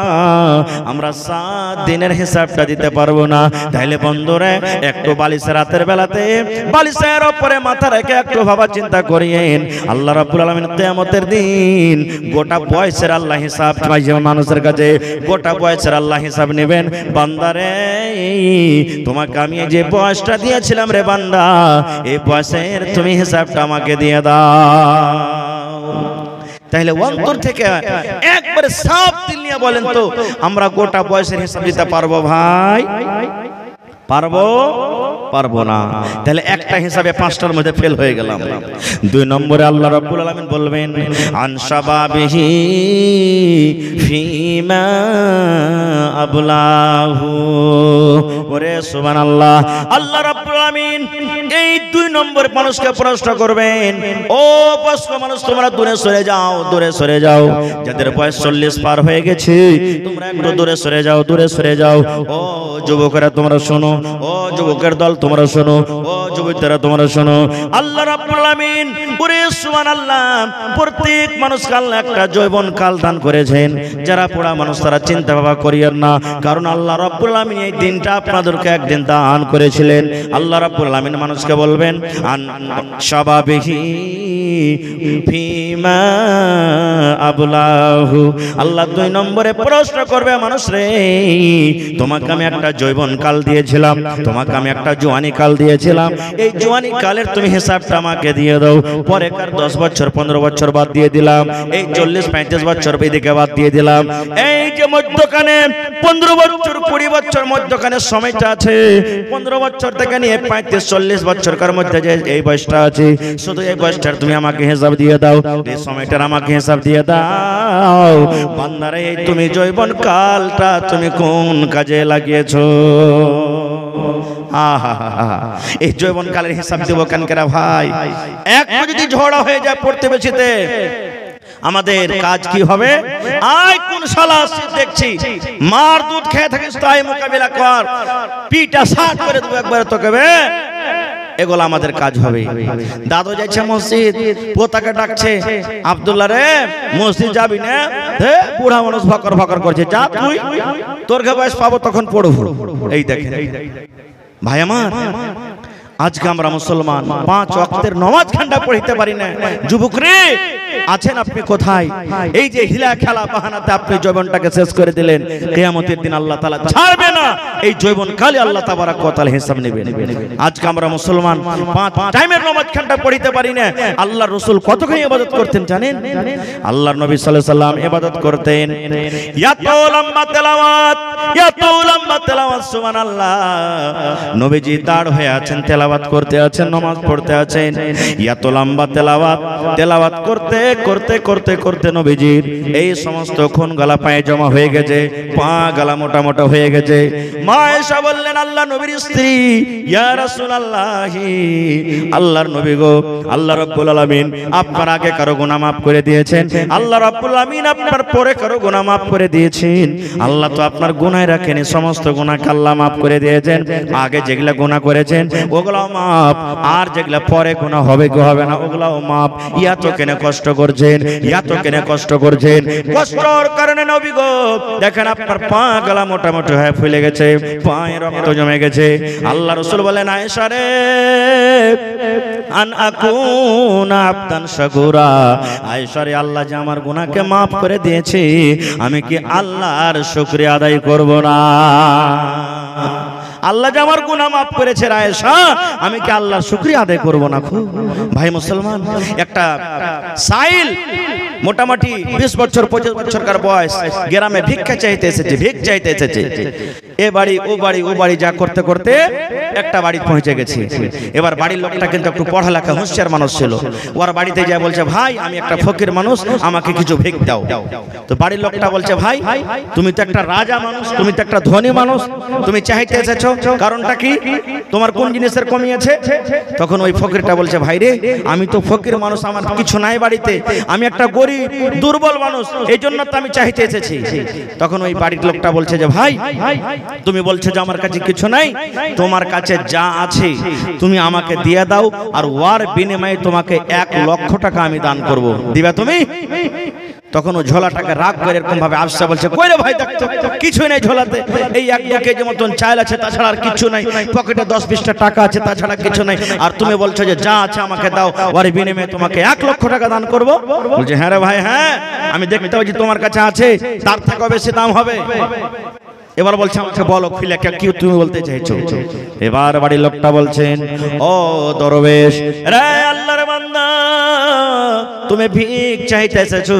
আমরা 7 দিনের হিসাবটা দিতে পারবো না। তাইলে বন্ধুরে একটু বালিশের রাতের বেলাতে বালিশের উপরে মাথা রেখে একটু ভাবা চিন্তা করিয়েন, আল্লাহ রাব্বুল আলামিন কিয়ামতের দিন গোটা বয়সের আল্লাহ হিসাব মানুষের কাছে গোটা বয়সের আল্লাহ হিসাব নেবেন। বান্দারে তোমাকে আমি যে বয়সটা দিয়েছিলাম রে বান্দা, এই বয়সের তুমি হিসাবটা আমাকে দিয়ে দাও। তাহলে অন্তর থেকে একবারে সাফ দিল নিয়ে বলেন তো আমরা গোটা বয়সের হিসাব দিতে পারবো ভাই? পারবো না। তাহলে একটা হিসাবে 5টার মধ্যে ফেল হয়ে গেলাম। 2 নম্বরে আল্লাহ রাব্বুল আলামিন বলবেন আন শাবাবিহি ফিমা আবলাহু। ওরে সুবহানাল্লাহ, আল্লাহ রাব্বুল আলামিন এই 2 নম্বর মানুষকে প্রশ্ন করবেন, ও বয়স্ক মানুষ তোমরা দূরে সরে যাও, দূরে সরে যাও। যাদের বয়স 40 পার হয়ে গেছে তোমরা একটু দূরে সরে যাও, দূরে সরে যাও। ও যুবকেরা তোমরা শোনো, ও যুবকের দল তোমরা শোনো, ও যুবতীরা তোমরা শোনো। আল্লাহ রাব্বুল আলামিন ওরে সুবহানাল্লাহ প্রত্যেক মানুষকে আল্লাহ একটা যৌবন কাল দান করেছেন। যারা পোড়া মানুষ তারা চিন্তা ভাবনা করিয়েন না, কারণ আল্লাহ রাব্বুল আলামিন এই দিনটা আপনাদেরকে একদিন দান করেছিলেন। আল্লাহ রাব্বুল আলামিন মানুষকে বলবেন আন শাবাবিহি ফিমা আবলাহু। আল্লাহ 2 নম্বরে প্রশ্ন করবে মানুষ রে, তোমাকে আমি একটা যৌবন কাল দিয়েছিলাম, তোমাকে আমি একটা জওয়ানি কাল দিয়েছিলাম, এই জওয়ানি কালের তুমি হিসাবটা আমাকে দিয়ে দাও। পরেকার 10 বছর 15 বছর বাদ দিয়ে দিলাম, এই 40-35 বছর এদিকে বাদ দিয়ে দিলাম, এই যে মধ্যখানে 15 বছর 20 বছর মধ্যখানে সময়টা আছে, 15 বছর থেকে নিয়ে 35-40 বছরকার মধ্যে যে এই বয়সটা আছে, শুধু এই বয়সটার তুমি আমাকে হিসাব দিয়ে দাও, এই সময়টার আমাকে হিসাব দিয়ে দাও। বান্দারে এই তুমি যৌবন কালটা তুমি কোন কাজে লাগিয়েছো? এই যৌবন কালের হিসাব দেব কেন কেরা ভাই? একটু যদি ঝড়া হয়ে যায় পড়তে বেশিতে আমাদের কাজ কি হবে? আয় কোন শালা দেখছি মার দুধ খেয়ে থাকিস তাই মোকাবিলা কর, পিটা সাট করে দেবো একবারে তোকে, এগুলো আমাদের কাজ হবে। দাদু যাচ্ছে মসজিদ, পোতাকে ডাকছে আব্দুল্লাহ রে মসজিদ যাবি না? বুড়া মানুষ ভকর ভকর করছে, যা তুই, তোর বয়স পাবো তখন পড়বো। এই দেখেন ভাই আমার, আজকে আমরা মুসলমান 5 ওয়াক্তের নামাজ খান্ডা পড়িতে পারি না। যুবক রে আছেন আপনি কোথায়? এই যে হিলা খেলা বাহানাতে আপনি যৌবনটাকে শেষ করে দিলেন, কিয়ামতের দিন আল্লাহ তাআলা ছাড়বে না, এই যৌবন কালে আল্লাহ তাবারক ওয়া তাআলা হিসাব নেবেন। আজকে আমরা মুসলমান 5 টাইমের নামাজ খান্ডা পড়িতে পারি না। আল্লাহর রাসূল কতখানি ইবাদত করতেন জানেন? আল্লাহর নবী সাল্লাল্লাহু আলাইহি সাল্লাম ইবাদত করতেন, এত লম্বা তেলাওয়াত, এত লম্বা তেলাওয়াত, সুবহানাল্লাহ। নবীজি দাঁড় হয়ে আছেন, তেলাওয়াত করতে আছেন, নামাজ পড়তে আছেন, এত লম্বা তেলাওয়াত করতে করতে করতে করতে নবীজির এই সমস্ত খুন গলা পায়ে জমা হয়ে গেছে, পা গলা মোটা মোটা হয়ে গেছে। মা আয়েশা বললেন, আল্লাহ নবীর স্ত্রী, ইয়া রাসূলুল্লাহ, আল্লাহর নবী গো, আল্লাহ রাব্বুল আলামিন আপনার আগে কারো গুনাহ maaf করে দিয়েছেন, আল্লাহ রাব্বুল আলামিন আপনার পরে কারো গুনাহ maaf করে দিয়েছেন। আল্লাহ তো আপনার গুনাহ রাখেনি, সমস্ত গুনাহকে আল্লাহ maaf করে দিয়েছেন। আগে যেগুলা গুনাহ করেছেন ওগুলাও maaf, আর যেগুলা পরে গুনাহ হবে কি হবে না ওগুলাও maaf। ইয়া তো কেন কষ্ট করছেন, ইয়া তো কেন কষ্ট করছেন? কষ্টর কারণে নবী গো দেখেন আপনার পা গলা মোটা মোটা হয়ে ফুলে গেছে, পায়ে রক্ত জমে গেছে। আল্লাহ রাসূল বলেন, আয়েশা রে আন আকুনা আবদান শাকুরা, আয়েশা রে আল্লাহ যে আমার গুনাহকে maaf করে দিয়েছে, আমি কি আল্লাহর শুকরিয়া আদায় করব না? আল্লাহ যে আমার গুনাহ maaf করেছে আয়েশা, আমি কি আল্লাহর শুকরিয়া আদায় করব না? ভাই মুসলমান, একটা সাইল মোটামুটি 20 বছর 25 বছরকার বয়স, গ্রামে ভিক্ষা চাইতে এসেছে, ভিক চাইতে এসেছে। এ বাড়ি ও বাড়ি ও বাড়ি যা করতে করতে একটা বাড়ি পৌঁছে গেছে। এবার বাড়ির লোকটা কিন্তু একটু পড়ালেখা হুঁশিয়ার মানুষ ছিল। ওর বাড়িতে যায় বলছে, ভাই আমি একটা ফকির মানুষ, আমাকে কিছু ভিক দাও। তো বাড়ির লোকটা বলছে, ভাই তুমি তো একটা রাজা মানুষ, তুমি তো একটা ধনী মানুষ, তুমি চাইতে এসেছো, কারণটা কি? তোমার কোন জিনিসের কমি আছে? তখন ওই ফকিরটা বলছে, ভাই রে আমি তো ফকির মানুষ, আমার কিছু নাই বাড়িতে, আমি একটা গরিব দুর্বল মানুষ, এই জন্য তো আমি চাইতে এসেছি। তখন ওই বাড়ির লোকটা বলছে যে, ভাই তুমি বলছো যে আমার কাছে কিছু নাই, তোমার কাছে যা আছে তুমি আমাকে দিয়ে দাও, আর ওয়ার বিনিময়ে তোমাকে 1 লক্ষ টাকা আমি দান করব, দিবা তুমি? তখন ও ঝোলাটাকে রাগ করে এরকম ভাবে আফসা বলছে, কই রে ভাই, দেখতো কিছুই নাই ঝোলাতে, এই 1 কেজি মতন চাল আছে, তাছাড়া আর কিছু নাই, পকেটে 10-20টা টাকা আছে, তাছাড়া কিছু নাই, আর তুমি বলছো যে যা আছে আমাকে দাও, ওর বিনিময়ে তোমাকে 1 লক্ষ টাকা দান করব। বলছে, হ্যাঁ রে ভাই, হ্যাঁ, আমি দেখতে পাচ্ছি তোমার কাছে আছে, তার থেকেও বেশি দাম হবে। এবার বলছে, আমাকে বলো খুলে কি তুমি বলতে চাইছো? এবার বাড়ির লোকটা বলছেন, ও দরবেশ, রে আল্লাহর বান্দা, তুমি ভিক চাইতে এসেছো,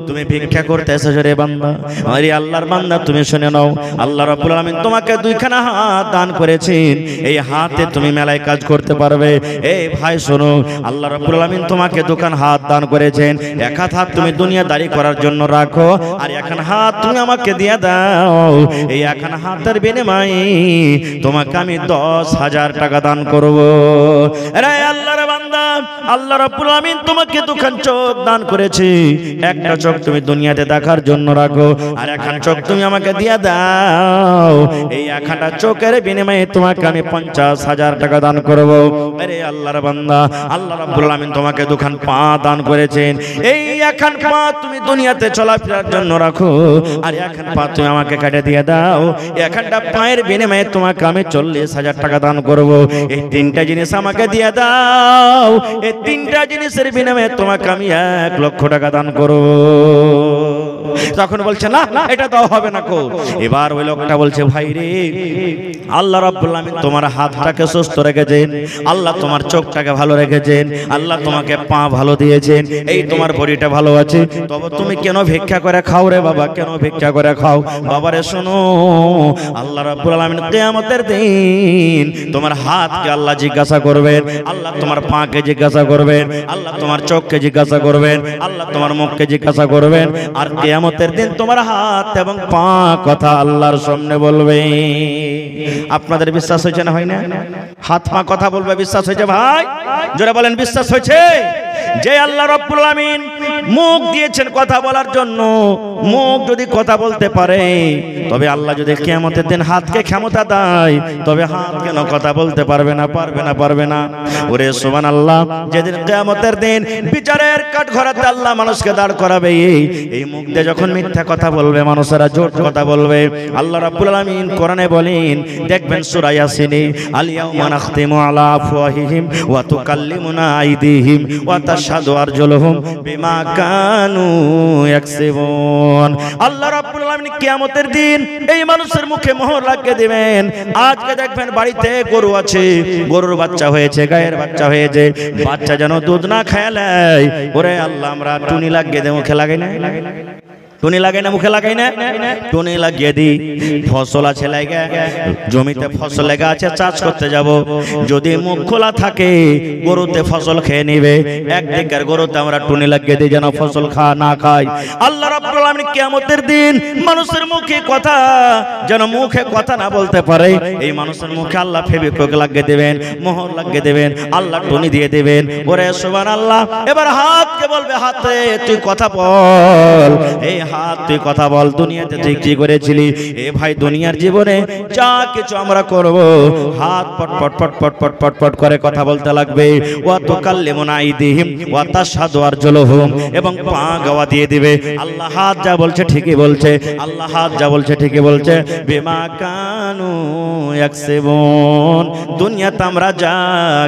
তুমি ভিক্ষা করতে এসেছো রে বান্দা। আরে আল্লাহর বান্দা, তুমি শুনে নাও, আল্লাহ রাব্বুল আলামিন তোমাকে 2খানা হাত দান করেছেন, এই হাতে তুমি মেলায় কাজ করতে পারবে। এই ভাই শোনো, আল্লাহ রাব্বুল আলামিন তোমাকে 2খানা হাত দান করেছেন, 1 হাত তুমি দুনিয়াদারি করার জন্য রাখো, আর 1 হাত তুমি আমাকে দিয়ে দাও, এই 1 হাতের বিনিময়ে তোমাকে আমি 10,000 টাকা দান করব। আরে আল্লাহর বান্দা, আল্লাহ রাব্বুল আলামিন তোমাকে 2খান চোখ দান করেছে, 1টা চোখ তুমি দুনিয়াতে দেখার জন্য রাখো, আর 1খান চোখ তুমি আমাকে দিয়ে দাও, এই 1খানটা চোখের বিনিময়ে তোমাকে আমি 50,000 টাকা দান করব। আরে আল্লাহর বান্দা, আল্লাহ রাব্বুল আলামিন তোমাকে 2খান পা দান করেছেন, এই 1খান পা তুমি দুনিয়াতে চলাফেরার জন্য রাখো, আর 1খান পা তুমি আমাকে কেটে দিয়ে দাও, 1খানটা পায়ের বিনিময়ে তোমাকে আমি 40,000 টাকা দান করব। এই 3টা জিনিস আমাকে দিয়ে দাও, এই 3টা জিনিসের বিনিময়ে তোমাকে আমি 1 লক্ষ টাকা দান করব। তখন বলছে, না এটা তো হবে না কো। এবার ওই লোকটা বলছে, ভাই রে, আল্লাহ রাব্বুল আলামিন তোমার হাতটাকে সুস্থ রেখেছেন, আল্লাহ তোমার চোখটাকে ভালো রেখেছেন, আল্লাহ তোমাকে পা ভালো দিয়েছেন, এই তোমার বডিটা ভালো আছে, তবে তুমি কেন ভিক্ষা করে খাও রে বাবা, কেন ভিক্ষা করে খাও? বাবারে শোনো, আল্লাহ রাব্বুল আলামিন কিয়ামতের দিন তোমার হাতকে আল্লাহ জিজ্ঞাসা করবেন, আল্লাহ তোমার পাকে জিজ্ঞাসা করবেন, আল্লাহ তোমার চোখকে জিজ্ঞাসা করবেন, আল্লাহ তোমার মুখকে জিজ্ঞাসা করবেন, আর কিয়ামতের দিন তোমার হাত এবং পা কথা আল্লাহর সামনে বলবে। আপনাদের বিশ্বাস হয়েছে না হয় না? হাত পা কথা বলবে, বিশ্বাস হয়েছে ভাই? জোরে বলেন, বিশ্বাস হয়েছে? যে আল্লাহ রাব্বুল আলামিন মুখ দিয়েছেন কথা বলার জন্য, মুখ যদি কথা বলতে পারে, তবে আল্লাহ যদি কিয়ামতের দিন হাতকে ক্ষমতা দেয়, তবে হাত কেন কথা বলতে পারবে না? পারবে না, পারবে না। ওরে সুবহানাল্লাহ, যেদিন কিয়ামতের দিন বিচারের কাঠগড়াতে আল্লাহ মানুষকে দাঁড় করাবে, এই মুখ দিয়ে যখন মিথ্যা কথা বলবে, মানুষেরা জোট কথা বলবে, আল্লাহ রাব্বুল আলামিন কোরআনে বলেন, দেখবেন সূরা ইয়াসিনে, আল ইয়াউমা নাখতিমু আলা আফওয়াহিহিম ওয়া তুকাল্লিমুনা আইদিহিম ওয়া তাশহাদু আরজুলুহুম বিমা কানু ইয়াকসিবুন। আল্লাহ রাব্বুল আলামিন কিয়ামতের দিন এই মানুষের মুখে মোহর লাগিয়ে দিবেন। আজকে দেখবেন বাড়িতে গরু আছে, গরুর বাচ্চা হয়েছে, গায়ের বাচ্চা হয়েছে, বাচ্চা যেন দুধ না খায়, ওরে আল্লাহ আমরা টুনি লাগিয়ে দেব, মুখে লাগাই না, টুনি লাগাই না, মুখে লাগাই না, টুনি লাগিয়ে দিই। ফসল আছে লাগা, জমিতে ফসল লেগে আছে, চাষ করতে যাব, যদি মুখ খোলা থাকে গরুতে ফসল খেয়ে নিবে, একদিকের গরুতে আমরা টুনি লাগিয়ে দিই যেন ফসল না খায়। আল্লাহ রাব্বুল আলামিন কিয়ামতের দিন মানুষের মুখে কথা যেন মুখে কথা না বলতে পারে, এই মানুষের মুখে আল্লাহ ফেভিকুইক লাগিয়ে দেবেন, মোহর লাগিয়ে দেবেন, আল্লাহ টুনি দিয়ে দেবেন। ওরে সুবহানাল্লাহ। এবার হাতকে বলবে, হাতে তুই কথা বল, এই হাত তুই কথা বল, দুনিয়াতে তুই কি করেছিলি? এ ভাই, দুনিয়ার জীবনে যা কিছু আমরা করব, হাত পট পট পট পট পট পট পট করে কথা বলতে লাগবে। ওয়া তুকাল্লিমুনা আইদিহিম ওয়া তাশহাদু আরজুলুহুম, এবং পা গাওয়া দিয়ে দিবে। আল্লাহ হাত যা বলছে ঠিকই বলছে, আল্লাহ হাত যা বলছে ঠিকই বলছে। বিমা কানু ইয়াকসিবুন, দুনিয়াতে আমরা যা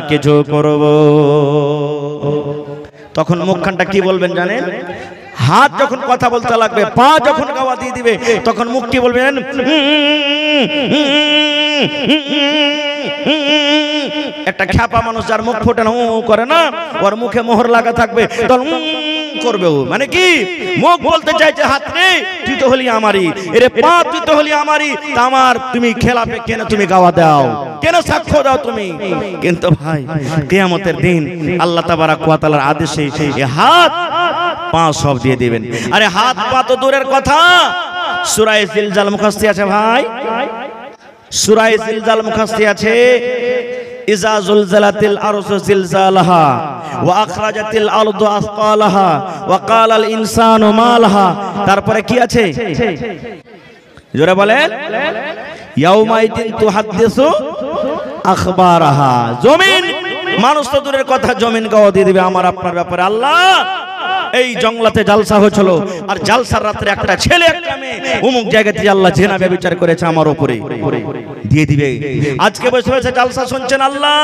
কিছু করব। তখন মুখখানটা কি বলবেন জানেন? হাত যখন কথা বলতে লাগবে, পা যখন গাওয়া দিয়ে দিবে, তখন মুখ কি বলবেন? একটা খ্যাপা মানুষ যার মুখ ফোটে না, করে না, ওর মুখে মোহর লাগা থাকবে, তখন করবে ও, মানে কি মুখ বলতে চাইছে হাত রে তুই তো হলি আমারই, এরে পা তুই তো হলি আমারই, আমার তুমি খেলাপে কেন তুমি গাওয়া দাও, কেন সাক্ষ্য দাও তুমি? কিন্তু ভাই কিয়ামতের দিন আল্লাহ তাবারাক ওয়া তাআলার আদেশে এই হাত পা সব দিয়ে দিবেন। আরে হাত পা তো দূরের কথা, সূরা জিলজাল মুখাস্তি আছে ভাই, সূরা জিলজাল মুখাস্তি আছে, ইজা জুলজালাতিল আরদু জিলজালাহা ওয়া আখরাজাতিল আরদু আসকালাহা ওয়া ক্বালাল ইনসানু মা লাহা। তারপরে কি আছে? জোরে বলেন, ইয়াউমাইদিন তুহাদ্দিসু আখবারাহা। জমিন, মানুষ তো দূরের কথা, জমিন গাওয়া দিয়ে দিবে আমার আপনার ব্যাপারে। আল্লাহ, এই জঙ্গলাতে জালসা হয়েছিল, আর জালসার রাত্রে একটা ছেলে একটা মেয়ে অমুক জায়গাতে আল্লাহ জেনা ব্যভিচার করেছে আমার উপরে, দিয়ে দিবে। আজকে বসে বসে জালসা শুনছেন, আল্লাহ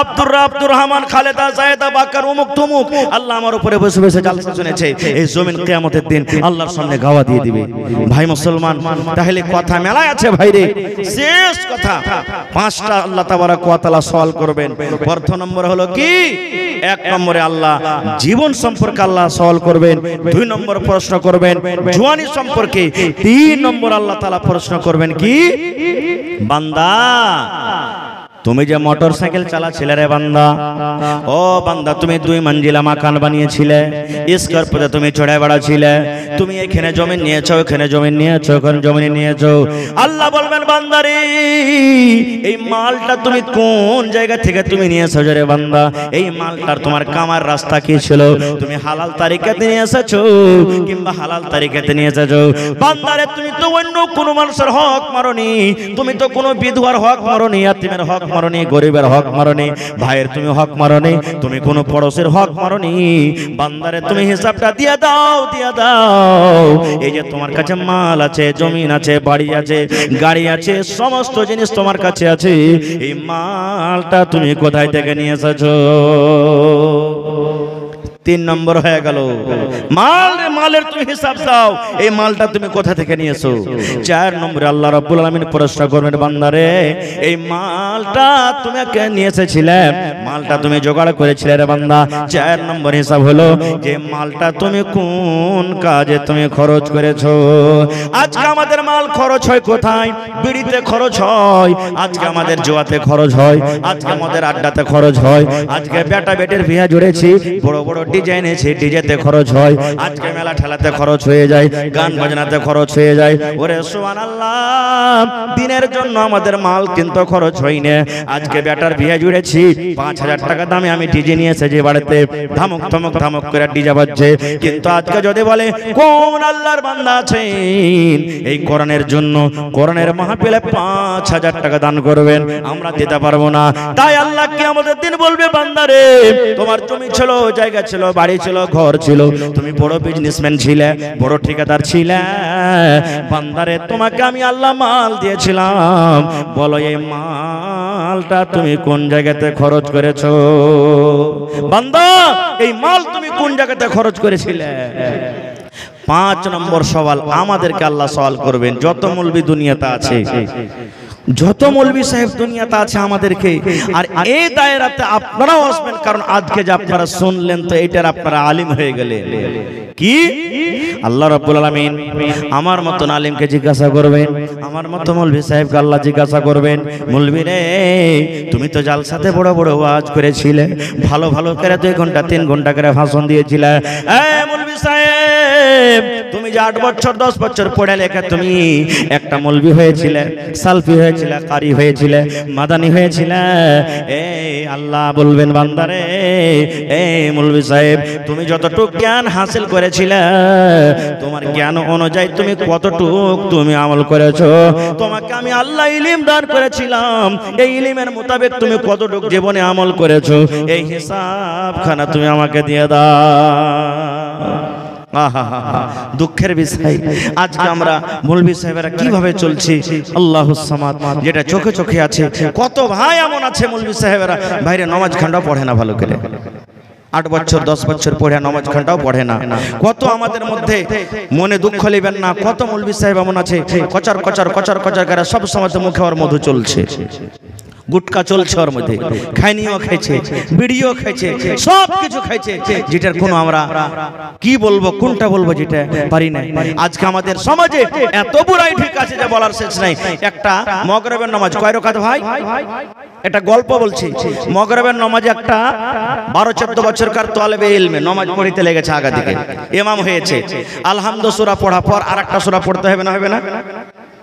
আব্দুর রহমান, খালেদা, জায়েদা, বাকার, অমুক তমুক, আল্লাহ আমার উপরে বসে বসে জালসা শুনেছে। এই জমিন কিয়ামতের দিন আল্লাহর সামনে গাওয়া দিয়ে দিবে। ভাই মুসলমান, তাহলে কথা মেলায় আছে ভাই রে। শেষ কথা, পাঁচটা আল্লাহ তাবারাক ওয়া তাআলা সওয়াল করবেন। প্রথম নম্বর হলো কি? এক নম্বরে আল্লাহ জীবন সম্পর্কে আল্লাহ সওয়াল করবেন। দুই নম্বর প্রশ্ন করবেন জওয়ানি সম্পর্কে। তিন নম্বর আল্লাহ তাআলা প্রশ্ন করবেন কি? বান্দা, তুমি যে মোটরসাইকেল চালাছিলে রে বান্দা, ও বান্দা, তুমি 2 মঞ্জিলা মাকান বানিয়েছিলে, স্কর্পিওতে তুমি চড়ে বেড়াছিলে, তুমি এখানে জমি নিয়েছো, ওখানে জমি নিয়েছো, ওখানে জমি নিয়েছো। আল্লাহ বলবেন, বান্দারে, এই মালটা তুমি কোন জায়গা থেকে তুমি নিয়েছো রে বান্দা? এই মালটার তোমার কামার রাস্তা কি ছিল? তুমি হালাল তারিকাতে নিয়ে এসেছো কিংবা হালাল তারিকাতে নিয়ে এসেছো? বান্দারে, তুমি তো অন্য কোনো মানুষের হক মারনি, তুমি তো কোনো বিধবার হক মারনি, ইয়াতীমের হক মারনি, গরিবের হক মারনি, ভাইয়ের তুমি হক মারনি, তুমি কোনো পড়োশের হক মারনি। বান্দারে, তুমি হিসাবটা দিয়ে দাও, দিয়ে দাও। এই যে তোমার কাছে মাল আছে, জমিন আছে, বাড়ি আছে, গাড়ি আছে, সমস্ত জিনিস তোমার কাছে আছে, এই মালটা তুমি কোথায় থেকে নিয়ে এসেছো? 3 নম্বর হয়ে গেল, মালের তুমি হিসাব দাও, এই মালটা তুমি কোথা থেকে নিয়েছো? 4 নম্বরে আল্লাহ রাব্বুল আলামিন প্রশ্ন করবেন, বান্দারে, এই মালটা তুমি কে নিয়ে এসেছিলে? মালটা তুমি জোগাড় করেছিলে রে বান্দা। 4 নম্বর হিসাব হলো যে মালটা তুমি কোন কাজে তুমি খরচ করেছো? আজকে আমাদের মাল খরচ হয় কোথায়? বিড়িতে খরচ হয়, আজকে আমাদের জুয়াতে খরচ হয়, আজকে আমাদের আড্ডাতে খরচ হয়, আজকে বেটা বেটির বিয়ে জুড়েছি, বড় বড় ডিজাইন আছে, ডিজেতে খরচ হয়, আজকে মেলা ঠেলাতে খরচ হয়ে যায়, গান বাজনাতে খরচ হয়ে যায়। ওরে সুবহানাল্লাহ, দিনের জন্য আমাদের মাল কিন্তু খরচ হয় না। আজকে বেটার বিয়ে জুড়েছি, 5000 টাকা দামে আমি ডিজে নিয়ে এসেছি বাড়িতে, ধামক ধমক ধামক করে ডিজে বাজছে। কিন্তু আজকে যদি বলে কোন আল্লাহর বান্দা আছেন এই কোরআনের জন্য, কোরআনের মাহফিলে 5000 টাকা দান করবেন, আমরা দিতে পারবো না। তাই আল্লাহ কিয়ামতের দিন বলবে, বান্দারে, তোমার জমি ছিল, জায়গা ছিল, বাড়ি ছিল, ঘর ছিল, তুমি বড় বিজনেসম্যান ছিলে, বড় ঠিকাদার ছিলে, বান্দারে, তোমাকে আমি আল্লাহ মাল দিয়েছিলাম, বলো এই মালটা তুমি কোন জায়গাতে খরচ করেছো? বান্দা, এই মাল তুমি কোন জায়গাতে খরচ করেছিলে? 5 নম্বর সওয়াল আমাদেরকে আল্লাহ সওয়াল করবেন। যত মৌলবি দুনিয়াতে আছে, যত মৌলবি সাহেব দুনিয়াতে আছে আমাদেরকে, আর এই দায়রাতে আপনারাও আসবেন, কারণ আজকে যে আপনারা শুনলেন তো এটার আপনারা আলিম হয়ে গেলেন। কি আল্লাহ রাব্বুল আলামিন আমার মতন আলিমকে জিজ্ঞাসা করবেন, আমার মতো মৌলবি সাহেবকে আল্লাহ জিজ্ঞাসা করবেন, মৌলবি রে, তুমি তো জালসাতে বড় বড় ওয়াজ করেছিলে, ভালো ভালো করে 2 ঘন্টা 3 ঘন্টা করে ভাষণ দিয়েছিলে, মৌলবি সাহেব, তুমি যে 8 বছর 10 বছর পড়ে লেখা তুমি একটা মৌলবি হয়েছিলে, সালফি হয়েছিলে, কারি হয়েছিলে, মাদানি হয়েছিলে। এই আল্লাহ বলবেন, বান্দারে, এই মৌলবি সাহেব, তুমি যতটুকু জ্ঞান হাসিল করেছিলে, তোমার জ্ঞান অনুযায়ী তুমি কতটুক তুমি আমল করেছো? তোমাকে আমি আল্লাহ ইলম দান করেছিলাম, এই ইলমের মোতাবেক তুমি কতটুক জীবনে আমল করেছো, এই হিসাবখানা তুমি আমাকে দিয়ে দাও। দুঃখের বিষয়, আজকে আমরা মৌলবি সাহেবেরা কিভাবে চলছি, আল্লাহুস সামাদ, যেটা চোখে চোখে আছে। কত ভাই এমন আছে মৌলবি সাহেবেরা বাইরে নামাজ খান্ডা পড়ে না ভালো করে, 8 বছর 10 বছর পড়ে নামাজ খান্ডাও পড়ে না। কত আমাদের মধ্যে, মনে দুঃখ নেবেন না, কত মৌলবি সাহেব এমন আছে কচার কচার কচার কচার করে সব সময় মুখে ওর মধু চলছে, গুটকা চলছে ওর মধ্যে, খাইনিও খাইছে, বিড়িও খাইছে, সব কিছু খাইছে, যেটার কোনো আমরা কি বলবো, কোনটা বলবো যেটা পারি না। আজকে আমাদের সমাজে এত বুড়াই ঠিক আছে যে বলার শেষ নাই। একটা মাগরিবের নামাজ কয় রাকাত ভাই? এটা গল্প বলছি, মাগরিবের নামাজে একটা 12-14 বছরকার তালেবে ইলমে নামাজ পড়িতে লেগেছে, আগা দিকে ইমাম হয়েছে, আলহামদু সূরা পড়া পর আরেকটা সূরা পড়তে হবে না, হবে না?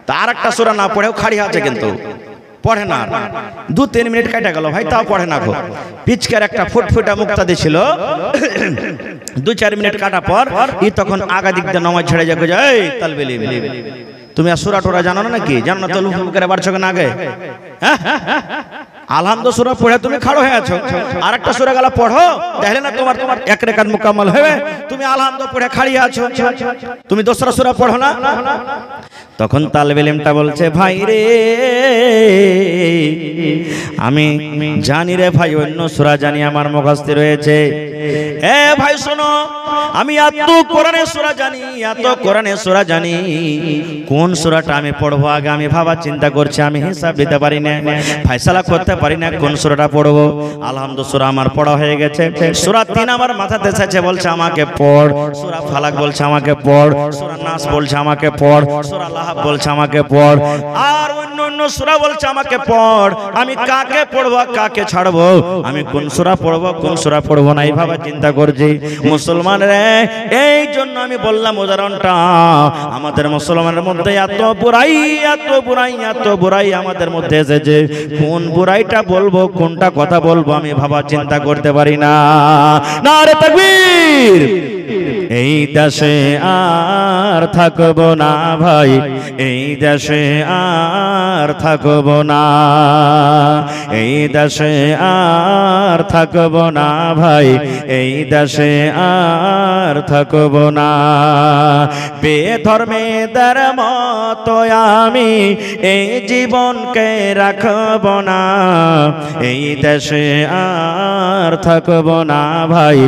তা আরেকটা সূরা না পড়েও খাড়ি আছে, কিন্তু পড়ে না। 2-3 মিনিট কাটা গেল ভাই, তাও পড়ে না। পিচকার একটা ফুটফুটা মুক্তাদি ছিল, 2-4 মিনিট কাটা পর ই তখন আগা দিক দিয়ে নামাজ ছেড়ে যায়, এই তালবে ইলম তুমি আর সূরা টোরা জানো না নাকি? জানো না তো লুফু করে বাড়ছো না আগে? হ্যাঁ, আলহামদুলিল্লাহ সূরা পড়ে তুমি খাড়ো হয়ে আছো, আরেকটা সূরা গেলা পড়ো, তাহলে না তোমার এক রাকাত মুকাম্মাল হবে। তুমি আলহামদুলিল্লাহ পড়ে খাড়িয়ে আছো, তুমি দোসরা সূরা পড়ো না। তখন তালেব ইলমটা বলছে, ভাই রে আমি জানি রে ভাই, অন্য সূরা জানি আমার মুখস্থ রয়েছে। এ ভাই শোনো, আমি এত কোরআনের সূরা জানি, এত কোরআনের সূরা জানি, কোন সূরাটা আমি পড়বো আগে আমি ভাবা চিন্তা করছি, আমি হিসাব দিতে পারি না, ফয়সালা করতে পারি না কোন সূরাটা পড়বো। আলহামদুলিল্লাহ সূরা আমার পড়া হয়ে গেছে। সূরা 3 আমার মাথাতে এসেছে, বলছে আমাকে পড়। সূরা ফালাক বলছে আমাকে পড়, সূরা নাস বলছে আমাকে পড়, সূরা লাহাব বলছে আমাকে পড়, আর অন্য অন্য সূরা বলছে আমাকে পড়। আমি কাকে পড়বো কাকে ছাড়বো, আমি কোন সূরা পড়বো কোন সূরা পড়বো না, এই ভাবা চিন্তা করছি। মুসলমান রে, এই জন্য আমি বললাম উদাহরণটা, আমাদের মুসলমানের মধ্যে এত বুরাই এত বুরাই এত বুরাই আমাদের মধ্যে এসেছে, কোন বুরাইটা বলবো কোনটা কথা বলবো আমি ভাবা চিন্তা করতে পারি না। নারে তাকবীর! এই দেশে আর থাকবো না ভাই, এই দেশে আর থাকবো না, এই দেশে আর থাকবো না ভাই, এই দেশে আর থাকবো না। বেধর্মেদের মতো আমি এই জীবনকে রাখবো না, এই দেশে আর থাকবো না ভাই,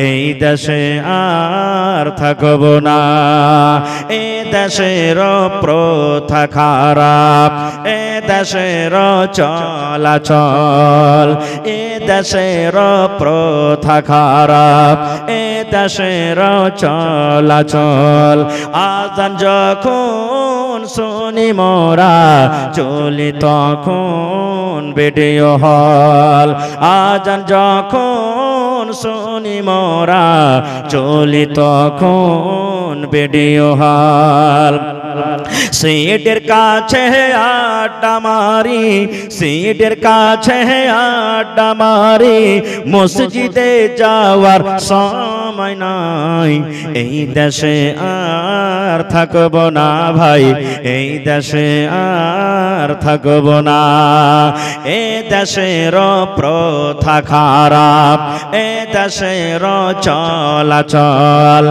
এই দেশে আর থাকবো না। এ দেশের প্রথা খারাপ, এ দেশের চলাচল, এ দেশের প্রথা খারাপ, এ দেশের চলাচল। আজান যখন শুনি মোরা চলি তখন ভিডিও হল, আজান যখন শুনি মোরা চলি তখন ভিডিও হল। সিটের কাছে আড্ডা মারি, সিটের কাছে আড্ডা মারি, মসজিদে যাওয়ার সময় নাই। এই দেশে আর থাকবো না ভাই, এই দেশে আর থাকবো না। এ দেশের প্রথা খারাপ, এ দেশের চলাচল,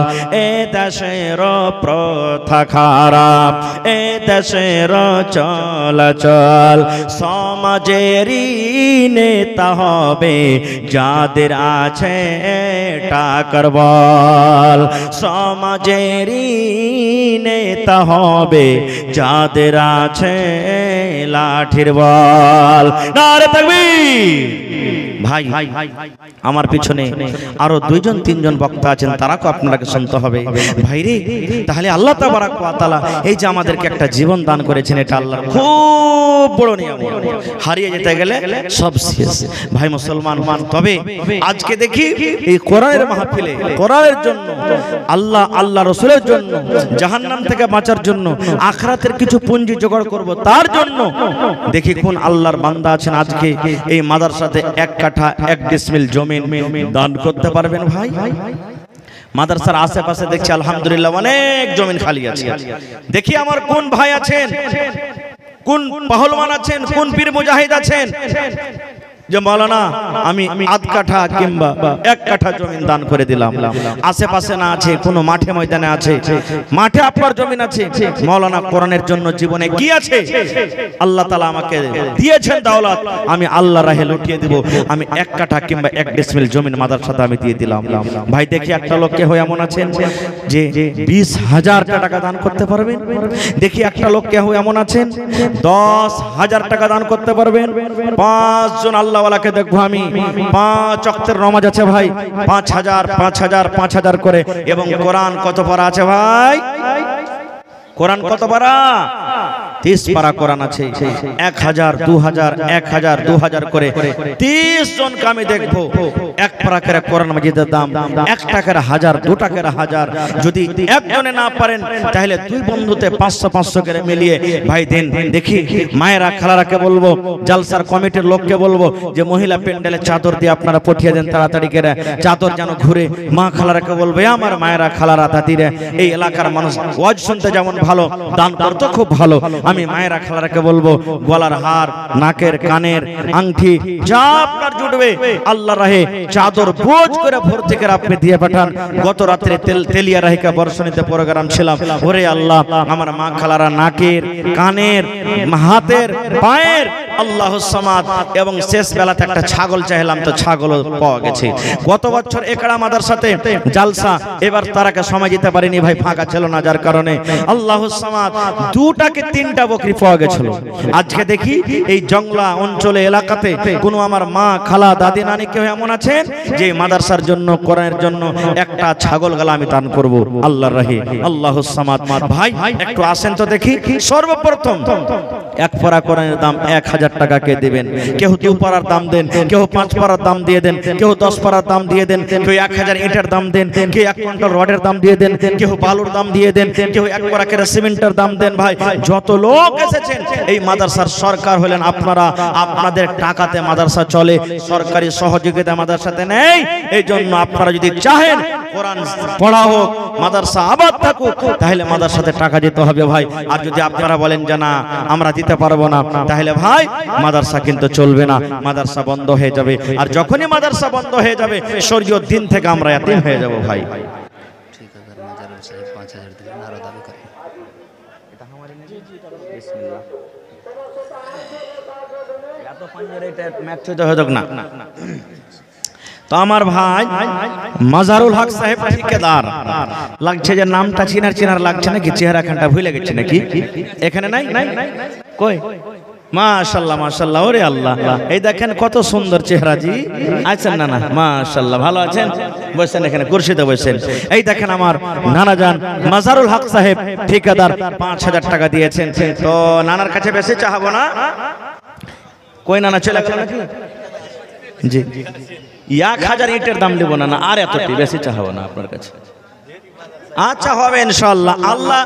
এ দেশের প্রথা খারাপ, এ দেশের চলাচল। সমাজেরই নেতা হবে যাদের আছে টাকার বল, সমাজেরই নেতা হবে যাদের আছে লাঠির বল। নারে তাকবীর! ভাই আমার পিছনে আরো 2জন 3জন বক্তা আছেন, তারাকে আপনাকে শুনতে হবে। ভাই রে, তাহলে আল্লাহ তাবারাক ওয়া তাআলা এই যে আমাদেরকে একটা জীবন দান করেছেন, এটা আল্লাহর খুব বড় নিয়ামত। হারিয়ে যেতে গেলে সব শেষ ভাই মুসলমান। তবে আজকে দেখি এই কোরআনের মাহফিলে, কোরআনের জন্য, আল্লাহ রাসূলের জন্য, জাহান্নাম থেকে বাঁচার জন্য, আখিরাতের কিছু পুঁজি জোগাড় করব তার জন্য, দেখি কোন আল্লাহর বান্দা আছেন আজকে এই মাদ্রাসাতে 1 কাঠা 1 ডিসমিল জমি দান করতে পারবেন। ভাই মাদ্রাসার আশেপাশে দেখছি আলহামদুলিল্লাহ অনেক জমি খালি আছে। দেখি আমার কোন ভাই আছেন, কোন পহলওয়ান আছেন, কোন পীর মুজাহিদ আছেন যে মাওলানা আমি 1/2 কাঠা কিংবা 1 কাঠা জমি দান করে দিলাম। আশেপাশে না আছে, কোনো মাঠে ময়দানে আছে, মাঠে আপনার জমি আছে, মাওলানা কোরআনের জন্য জীবনে কি আছে আল্লাহ তাআলা আমাকে দিয়েছেন দৌলত, আমি আল্লাহর রাহে লুটিয়ে দেব, আমি 1 কাঠা কিংবা 1 ডিসমিল জমি মাদ্রাসাতে আমি দিয়ে দিলাম। ভাই দেখি একটা লোককে হয়ে এমন আছেন যে 20,000 টাকা দান করতে পারবেন। দেখি একটা লোককে হয়ে এমন আছেন 10,000 টাকা দান করতে পারবেন। 5 জন আল্লাহওয়ালাকে দেখবো আমি, 5 ওয়াক্তের নামাজ আছে ভাই, 5,000 করে। এবং কোরআন কত পারা আছে ভাই? কোরআন কত পারা? 30 পারা কোরআন আছে, 1000 2000 1000 2000 করে 30 জনকে আমি দেখবো এক পারা করে কোরআন মাজিদের দাম 1 টাকার 1000 2 টাকার 1000। যদি একজনে না পারেন তাহলে দুই বন্ধুতে 500 500 করে মিলিয়ে ভাই দিন। দেখি মায়েরা খালারাকে বলবো, জালসার কমিটির লোককে বলবো যে মহিলা প্যান্ডেলে চাদর দিয়ে আপনারা পাঠিয়ে দেন তাড়াতাড়ি করে, চাদর যেন ঘুরে। মা খালারাকে বলবে আমার মায়েরা খালারা দাদিরা এই এলাকার মানুষ ওয়াজ শুনতে যেমন ভালো দান করতে খুব ভালো, আমি মায়েরা খালারাকে বলবো গলার হার নাকের কানের আংটি যা আপনার জুটবে আল্লাহ রাহে চাদর বোঝ করে ভর্তি করে আপনি দিয়ে পাঠান। গত রাত্রে তেলিয়া রাহিকা বর্ষণীতে প্রোগ্রাম ছিলাম, ওরে আল্লাহ আমার মা খালারা নাকের কানের হাতের পায়ের আল্লাহুস সামাদ এবং শেষ বেলাতে একটা ছাগল চাইলাম তো ছাগলও পাওয়া গেছে। গত বছর একড়া মাদ্রাসাতে জালসা, এবার তারাকে সময় দিতে পারিনি ভাই, ফাঁকা ছিল না, যার কারণে আল্লাহুস সামাদ 2টা কি 3টা বকরি পাওয়া গেছিল। আজকে দেখি এই জংলা অঞ্চলে এলাকাতে কোনো আমার মা খালা দাদি নানি কেউ এমন আছেন যে মাদ্রাসার জন্য কোরআনের জন্য একটা ছাগল গলা আমি দান করব আল্লাহর রাহে আল্লাহুস সামাদ। ভাই একটু আসেন তো দেখি, সর্বপ্রথম এক পারা কোরআনের দাম 1000 টাকা কে দিবেন? কেউ 2 পারার দাম দেন, কেউ 5 পারার দাম দিয়ে দেন, কেউ 10 পারার দাম দিয়ে দেন, কেউ 1000 ইটের দাম দেন, কেউ 1 কুইন্টাল রডের দাম দিয়ে দেন, কেউ বালুর দাম দিয়ে দেন, কেউ 1 পারা করে সিমেন্টের দাম দেন। ভাই যত লোক এসেছেন এই মাদ্রাসার সরকার হলেন আপনারা, আপনাদের টাকাতে মাদ্রাসা চলে, সরকারি সহযোগিতা মাদ্রাসাতে নেই। এই জন্য আপনারা যদি চাহেন কোরআন পড়া হোক মাদ্রাসা আবাদ থাকুক তাহলে মাদ্রাসাতে টাকা দিতে হবে ভাই। আর যদি আপনারা বলেন যে না আমরা দিতে পারবো না তাহলে ভাই মাদ্রাসা কিন্তু চলবে না, মাদ্রাসা বন্ধ হয়ে যাবে। আর যখনই মাদ্রাসা বন্ধ হয়ে যাবে শরীয়ত দিন থেকে আমরা ইয়াতিম হয়ে যাব ভাই। ঠিক আছে, মাজারুল সাহেব 5000 দিলেন আরো দাবি করেন। এটা আমারে নেই, বিসমিল্লাহ। এত পাঞ্জারে এটা ম্যাচ হতে হবে না। তো আমার ভাই মাজারুল হক সাহেব ঠিকাদার লাগছে যে নামটা চিনার লাগছে নাকি, চেহারাখানটা ভুলে গেছে নাকি? এখানে নাই কই? মাশাআল্লাহ মাশাআল্লাহ, ওরে আল্লাহ, এই দেখেন কত সুন্দর চেহারা জি। আছেন না না মাশাআল্লাহ, ভালো আছেন? বসেন এখানে কুরসিতে বসেন। এই দেখেন আমার নানা জান মাজারুল হক সাহেব ঠিকাদার 5000 টাকা দিয়েছেন। তো নানার কাছে বেশি চাহাবো না, কই নানা চলে গেল নাকি? জি 1000 ইটের দাম দেব না, আর এতটি বেশি চাহাবো না আপনার কাছে। আচ্ছা হবে ইনশাআল্লাহ, আল্লাহ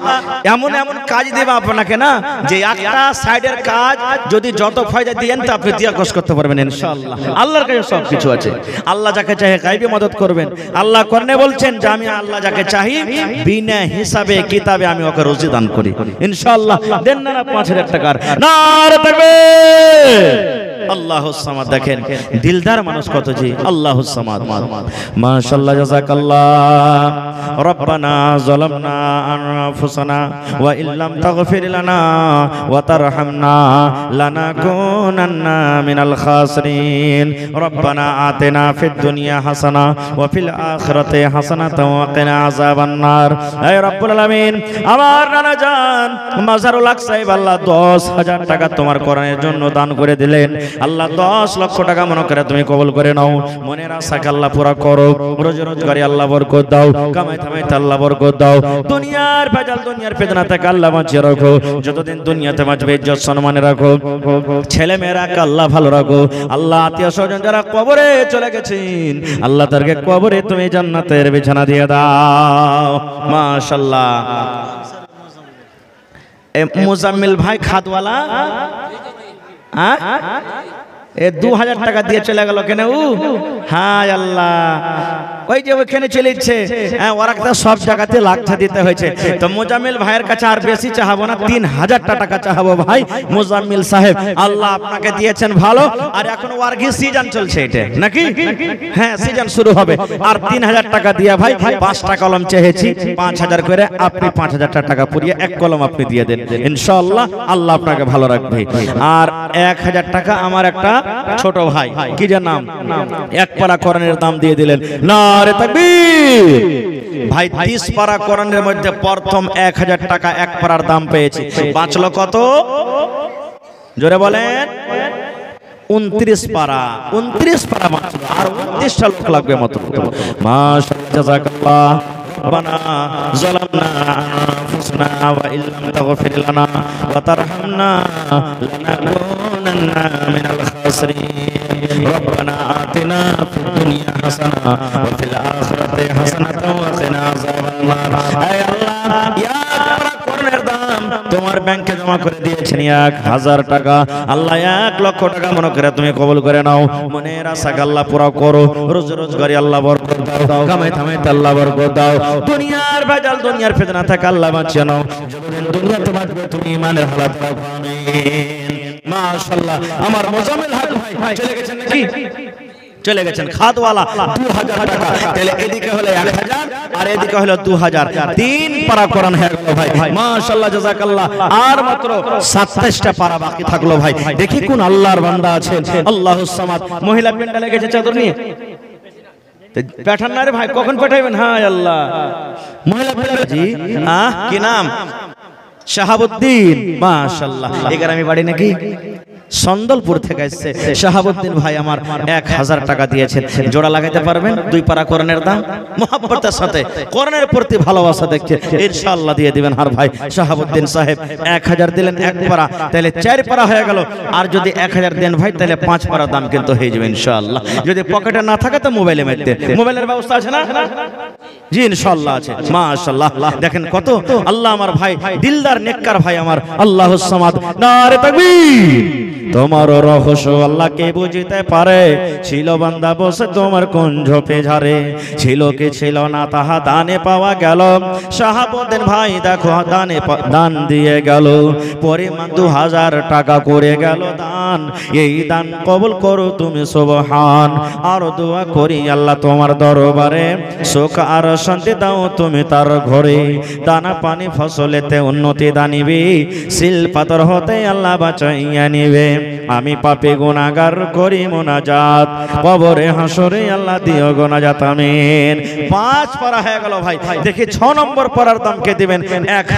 এমন এমন কাজ দেবে আপনাকে না যে একটা সাইডের কাজ যদি যত ফায়দা দিয়েন তা আপনি দিয়া কষ্ট করতে পারবেন ইনশাআল্লাহ। আল্লাহর কাছে সব কিছু আছে, আল্লাহ যাকে চাহে গায়বী মদদ করবেন। আল্লাহ করনে বলছেন যে আমি আল্লাহ যাকে চাহি বিনা হিসাবে কিতাবে আমি ওকে রুজি দান করি ইনশাআল্লাহ। দেন না 5000 টাকার নারে তাকবীর। আল্লাহুস সামাদ, দেখেন দিলদার মানুষ কত জি। আল্লাহুস সামাদ মাশাআল্লাহ, জাযাকাল্লাহ। রব্বানা যালামনা আনফুসানা ওয়া ইল্লাম তাগফির লানা ওয়া তারহামনা লানাকুনান্না মিনাল খাসিরিন। রব্বানা আতিনা ফিদ দুনিয়া হাসানা ওয়া ফিল আখিরাতি হাসানাতাও ওয়া কিনা আযাবান নার। হে রব্বুল আলামিন, আমার নানা জান মাজারুল হক সাহেব আল্লাহ 10000 টাকা তোমার কোরআনের জন্য দান করে দিলেন। আল্লাহ 10 লক্ষ টাকা মনে করে তুমি কবুল করে নাও। মনের আশাকে আল্লাহ পুরা করো, রোজি রোজগারে আল্লাহ বরকত দাও, কামাই থামাইতে আল্লাহ বরকত দাও, দুনিয়ার ভেজাল দুনিয়ার ফিতনা থেকে আল্লাহ বাঁচিয়ে রাখো, যতদিন দুনিয়াতে বাঁচবে ইজ্জত সম্মানে রাখো, ছেলে মেয়েরাকে আল্লাহ ভালো রাখো। আল্লাহ আত্মীয় স্বজন যারা কবরে চলে গেছেন আল্লাহ তাদেরকে কবরে তুমি জান্নাতের বিছানা দিয়ে দাও। মাশাআল্লাহ। মুজাম্মিল ভাই খাদওয়ালা এ 2000 টাকা দিয়ে চলে গেল কেন? হায় আল্লাহ, ওই যে ওইখানে চলে যাচ্ছে, হ্যাঁ ওরা সব জায়গাতে লাখটা দিতে হয়েছে। তো মুজাম্মিল ভাইয়ের কাছে আর বেশি চাহাবো না, 3000 টাকা চাহাবো ভাই। মুজাম্মিল সাহেব আল্লাহ আপনাকে দিয়েছেন ভালো, আর এখন ওয়ার্গি সিজন চলছে এটা নাকি? হ্যাঁ সিজন শুরু হবে, আর 3000 টাকা দিয়ে ভাই 5টা কলম চেয়েছি, 5000 করে আপনি 5000 টাকা পুরিয়ে এক কলম আপনি দিয়ে দেন ইনশাআল্লাহ, আল্লাহ আপনাকে ভালো রাখবে। আর 1000 টাকা আমার একটা ছোট ভাই, কি যে নাম, এক পারা কোরআনের দাম দিয়ে দিলেন। নারে তাকবীর। ভাই 30 পারা কোরআনের মধ্যে প্রথম 1000 টাকা এক পারার দাম পেয়েছি, বাঁচলো কত জোরে বলেন? 29 পারা, 29 পারা বাঁচলো, আর 29টা লোক লাগবে মাত্র। মাশাআল্লাহ, জাযাকাল্লাহ। রব্বানা যালামনা আনফুসানা ওয়া ইল্লাম তাগফির লানা ওয়া তারহামনা লানাকুনান্না মিনাল খাসিরিন রব্বানা আতিনা ফিদ দুনিয়া হাসানা ওয়া ফিল আখিরাতি হাসানাতাও ওয়া কিনা আযাবান নার। হে আল্লাহ, ইয়া কোরআনের দাম তোমার ব্যাংকে জমা করে দিয়েছেন 1000 টাকা, আল্লাহ 1 লক্ষ টাকা মনে করে তুমি কবুল করে নাও। মনের আশা আল্লাহ পুরো করো, রোজগারি আল্লাহ বরকত দাও, কামাই থামাইতে আল্লাহ বরকত দাও, দুনিয়ার ভেজাল দুনিয়ার ফিতনা থেকে আল্লাহ বাঁচিয়ে নাও। যতদিন দুনিয়াতে বাঁচবে তুমি ঈমানের হালাত রাখো, আমিন। মাশাআল্লাহ, আমার মোজাম্মেল হক ভাই চলে গেছেন নাকি? চলে গেছেন। খাতওয়ালা 2000 টাকা, তাহলে এদিকে হলো 1000 আর এদিকে হলো 2000, 3 পারা কোরআন হয়ে গেল ভাই। মাশাআল্লাহ, জাযাকাল্লাহ। আর মাত্র 27টা পারা বাকি থাকলো ভাই। দেখি কোন আল্লাহর বান্দা আছেন। আল্লাহুস সামাদ। মহিলা প্যান্ডেলে গেছে চাদর নিয়ে, পাঠান না রে ভাই, কখন পাঠাইবেন? হায় আল্লাহ, মহিলা প্যান্ডেলে জি কি নাম? শাহাবুদ্দিন। মাশাআল্লাহ, এই গ্রামে বাড়ি নাকি? সন্দলপুর থেকে এসেছে শাহাবুদ্দিন ভাই, আমার 1000 টাকা দিয়েছেন। জোড়া লাগাইতে পারবেন? 2 পারা কোরআনের দাম, মুহাব্বতের সাথে কোরআনের প্রতি ভালোবাসা দেখছে ইনশাআল্লাহ দিয়ে দিবেন। আর ভাই শাহাবুদ্দিন সাহেব 1000 দিলেন 1 পারা, তাহলে 4 পারা হয়ে গেল। আর যদি 1000 দেন ভাই, তাহলে 5 পারা দাম কিন্তু হয়ে যাবে ইনশাআল্লাহ। যদি পকেটে না থাকে তো মোবাইলে মেরতে, মোবাইলের ব্যবস্থা আছে না? জি ইনশাআল্লাহ আছে। মাশাআল্লাহ, দেখেন কত আল্লাহ আমার ভাই দিলদার নেককার ভাই আমার। আল্লাহুস সামাদ। নারে তাকবীর। তোমার রহস্য আল্লাহকে বুঝিতে পারে, ছিল বান্দা বসে তোমার কুঞ্জ পেঝারে, ছিল কি ছিল না তাহা দানে পাওয়া গেল। শাহাবুদ্দিন ভাই দেখো দান দিয়ে গেল, পরিমাণ 2000 টাকা করে গেল দান। এই দান কবুল করো তুমি সুবহান। আর দোয়া করি আল্লাহ তোমার দরবারে, সুখ আর শান্তি দাও তুমি তার ঘরে, দানা পানি ফসলেতে উন্নতি দানিবে, সিল পাথর হতে আল্লাহ বাঁচাইয়া নিবে। আমি পাপী গুনাহগার করি মুনাজাত, কবরে হাসরে আল্লাহ দিও গুনাজাত, আমিন। 5 পারা হয়ে গেল ভাই। দেখি 6 নম্বর পারার দাম কে দিবেন?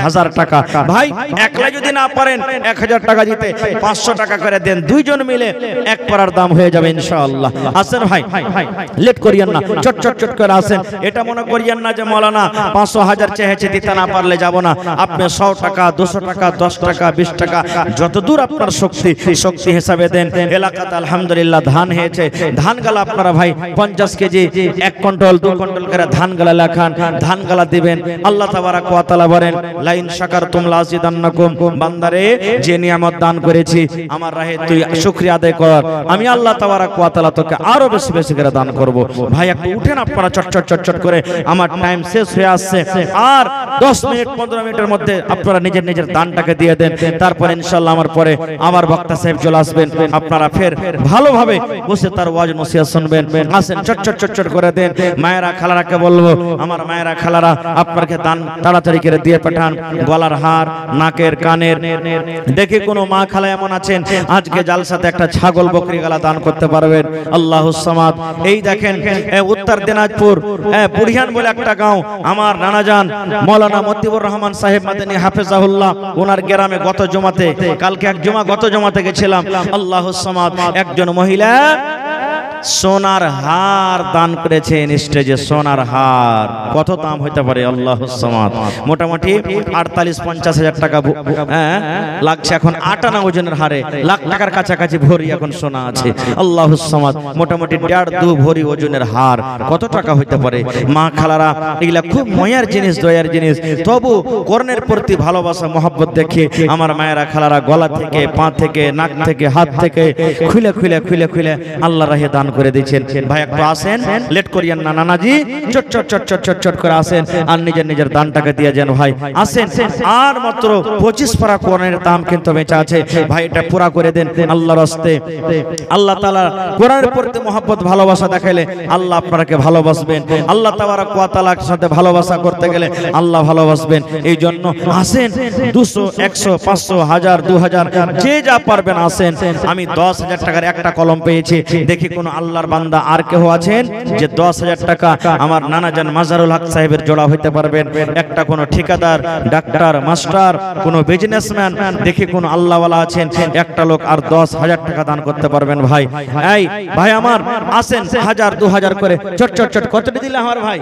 1000 টাকা ভাই। একলা যদি না পারেন 1000 টাকা দিতে 500 টাকা করে দেন, দুইজন মিলে 1 পারার দাম হয়ে যাবে ইনশাআল্লাহ। আসেন ভাই, লেট করিয়েন না, চট চট চট করে আসেন। এটা মনে করিয়েন না যে মাওলানা 500 1000 চেয়েছে, দিতে না পারলে যাব না। আপনি 100 টাকা 200 টাকা 10 টাকা 20 টাকা যতদূর আপনার শক্তি হিসাবে দেন। এলাকাতে আলহামদুলিল্লাহ ধান হয়েছে, ধান গালা আপনারা ভাই 50 কেজি 1 কুইন্টাল 2 কুইন্টাল করে ধান গালা লেখান, ধান গালা দিবেন। আল্লাহ তাবারাক ওয়া তাআলা বলেন, লাইন শাকারতুম লাযিদান্নাকুম। বান্দারে, যে নিয়ামত দান করেছি আমার রাহে তুই শুকরিয়া আদায় কর, আমি আল্লাহ তাবারাক ওয়া তাআলা তোকে আরো বেশি বেশি করে দান করব। ভাই একটু উঠেন আপনারা চট চট চট চট করে, আমার টাইম শেষ হয়ে আসছে। আর 10 মিনিট 15 মিনিটের মধ্যে আপনারা নিজের নিজের দানটাকে দিয়ে দেন। তারপর ইনশাআল্লাহ আমার পরে আবার বক্তা সাহেব চলে আসবেন, আপনারা ফের ভালোভাবে বসে তার ওয়াজ নসিহত শুনবেন। আসেন চট চট চট চট করে দেন। মায়েরা খালারাকে বলবো, আমার মায়েরা খালারা আপনাকে দান তাড়াতাড়ি করে দিয়ে পাঠান। গলার হার, নাকের কানের, দেখি কোনো মা খালা এমন আছেন আজকে জালসাতে একটা ছাগল বকরি গলা দান করতে পারবেন। আল্লাহুস সামাদ। এই দেখেন উত্তর দিনাজপুর বুড়িয়ান বলে একটা গাঁও, আমার নানাজান মাওলানা মতিউর রহমান সাহেব মাদানী হাফেজাহুল্লাহ, ওনার গ্রামে গত জুমাতে, কালকে এক জুমা গত জুমাতে গেছিলাম। আল্লাহুস সামাদ। একজন মহিলা সোনার হার দান করেছেন স্টেজে। সোনার হার কত দাম হইতে পারে? আল্লাহুস সামাদ। মোটামুটি 48-50 হাজার টাকা লাগছে এখন। 58 ওজনের হারে লাখ টাকার কাছাকাছি ভরি এখন সোনা আছে। আল্লাহুস সামাদ। মোটামুটি 1.5-2 ভরি ওজনের হার কত টাকা হইতে পারে? মা খালারা, এগুলা খুব ময়ার জিনিস, দয়ার জিনিস। তবু কোরআনের প্রতি ভালোবাসা মহব্বত দেখে আমার মায়েরা খালারা গলা থেকে, পা থেকে, নাক থেকে, হাত থেকে খুলে খুলে খুলে খুলে আল্লাহর রাহে দান করে দিয়েছেন। ভাই একটু আসেন, লেট করিয়েন না নানাজি, চট চট চট চট চট চট করে আসেন আর নিজের নিজের দানটাকে দিয়ে যান ভাই। আসেন। আর মাত্র 25 পারা কোরআনের দাম কিন্তু বেঁচে আছে ভাই, এটা পুরা করে দেন আল্লাহর রাস্তে। আল্লাহ তাআলা কোরআনের প্রতি মহব্বত ভালোবাসা দেখাইলে আল্লাহ আপনাকে ভালোবাসবেন। আল্লাহ তাবারাক ওয়া তাআলার সাথে ভালোবাসা করতে গেলে আল্লাহ ভালোবাসবেন। এই জন্য আসেন, 200 100 500 1000 2000 যে যা পারবেন আসেন। আমি 10,000 টাকার একটা কলম পেয়েছি। দেখি কোন আল্লাহর বান্দা আর কেউ আছেন যে 10,000 টাকা আমার নানাজান মাজারুল হক সাহেবের জোড়া হইতে পারবেন? একটা কোন ঠিকাদার, ডাক্তার, মাস্টার, কোন বিজনেসম্যান, দেখি কোন আল্লাহওয়ালা আছেন একটা লোক আর 10,000 টাকা দান করতে পারবেন ভাই? এই ভাই আমার আসেন, 1000 2000 করে চট চট চট কত দিলে আমার ভাই?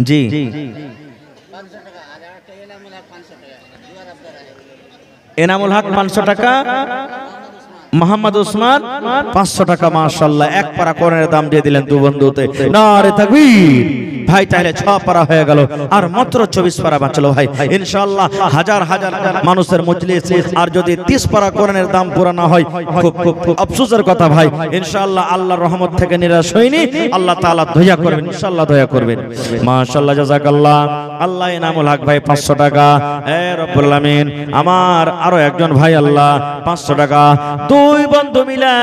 জি এনামুল হক 500 টাকা, মোহাম্মদ উসমান 500 টাকা। মাশাআল্লাহ, এক পারা কোরআনের দাম দিয়ে দিলেন দু বন্ধুতে। নারে তাকবীর। ভাই তাহলে 6 পারা হয়ে গেল, আর মাত্র 24 পারা বাঁচলো ভাই। ইনশাআল্লাহ হাজার হাজার মানুষের মজলিস, আর যদি 30 পারা কোরআনের দাম পুরা না হয় খুব খুব আফসোসের কথা ভাই। ইনশাআল্লাহ আল্লাহর রহমত থেকে নিরাশ হইনি, আল্লাহ তাআলা দয়া করবেন, ইনশাআল্লাহ দয়া করবেন। মাশাআল্লাহ, জাযাকাল্লাহ। আল্লাহ এনামুল হক ভাই 500 টাকা। এ রব্বুল আলামিন, আমার আরো একজন ভাই আল্লাহ 500 টাকা। দুই বন্ধু মিলে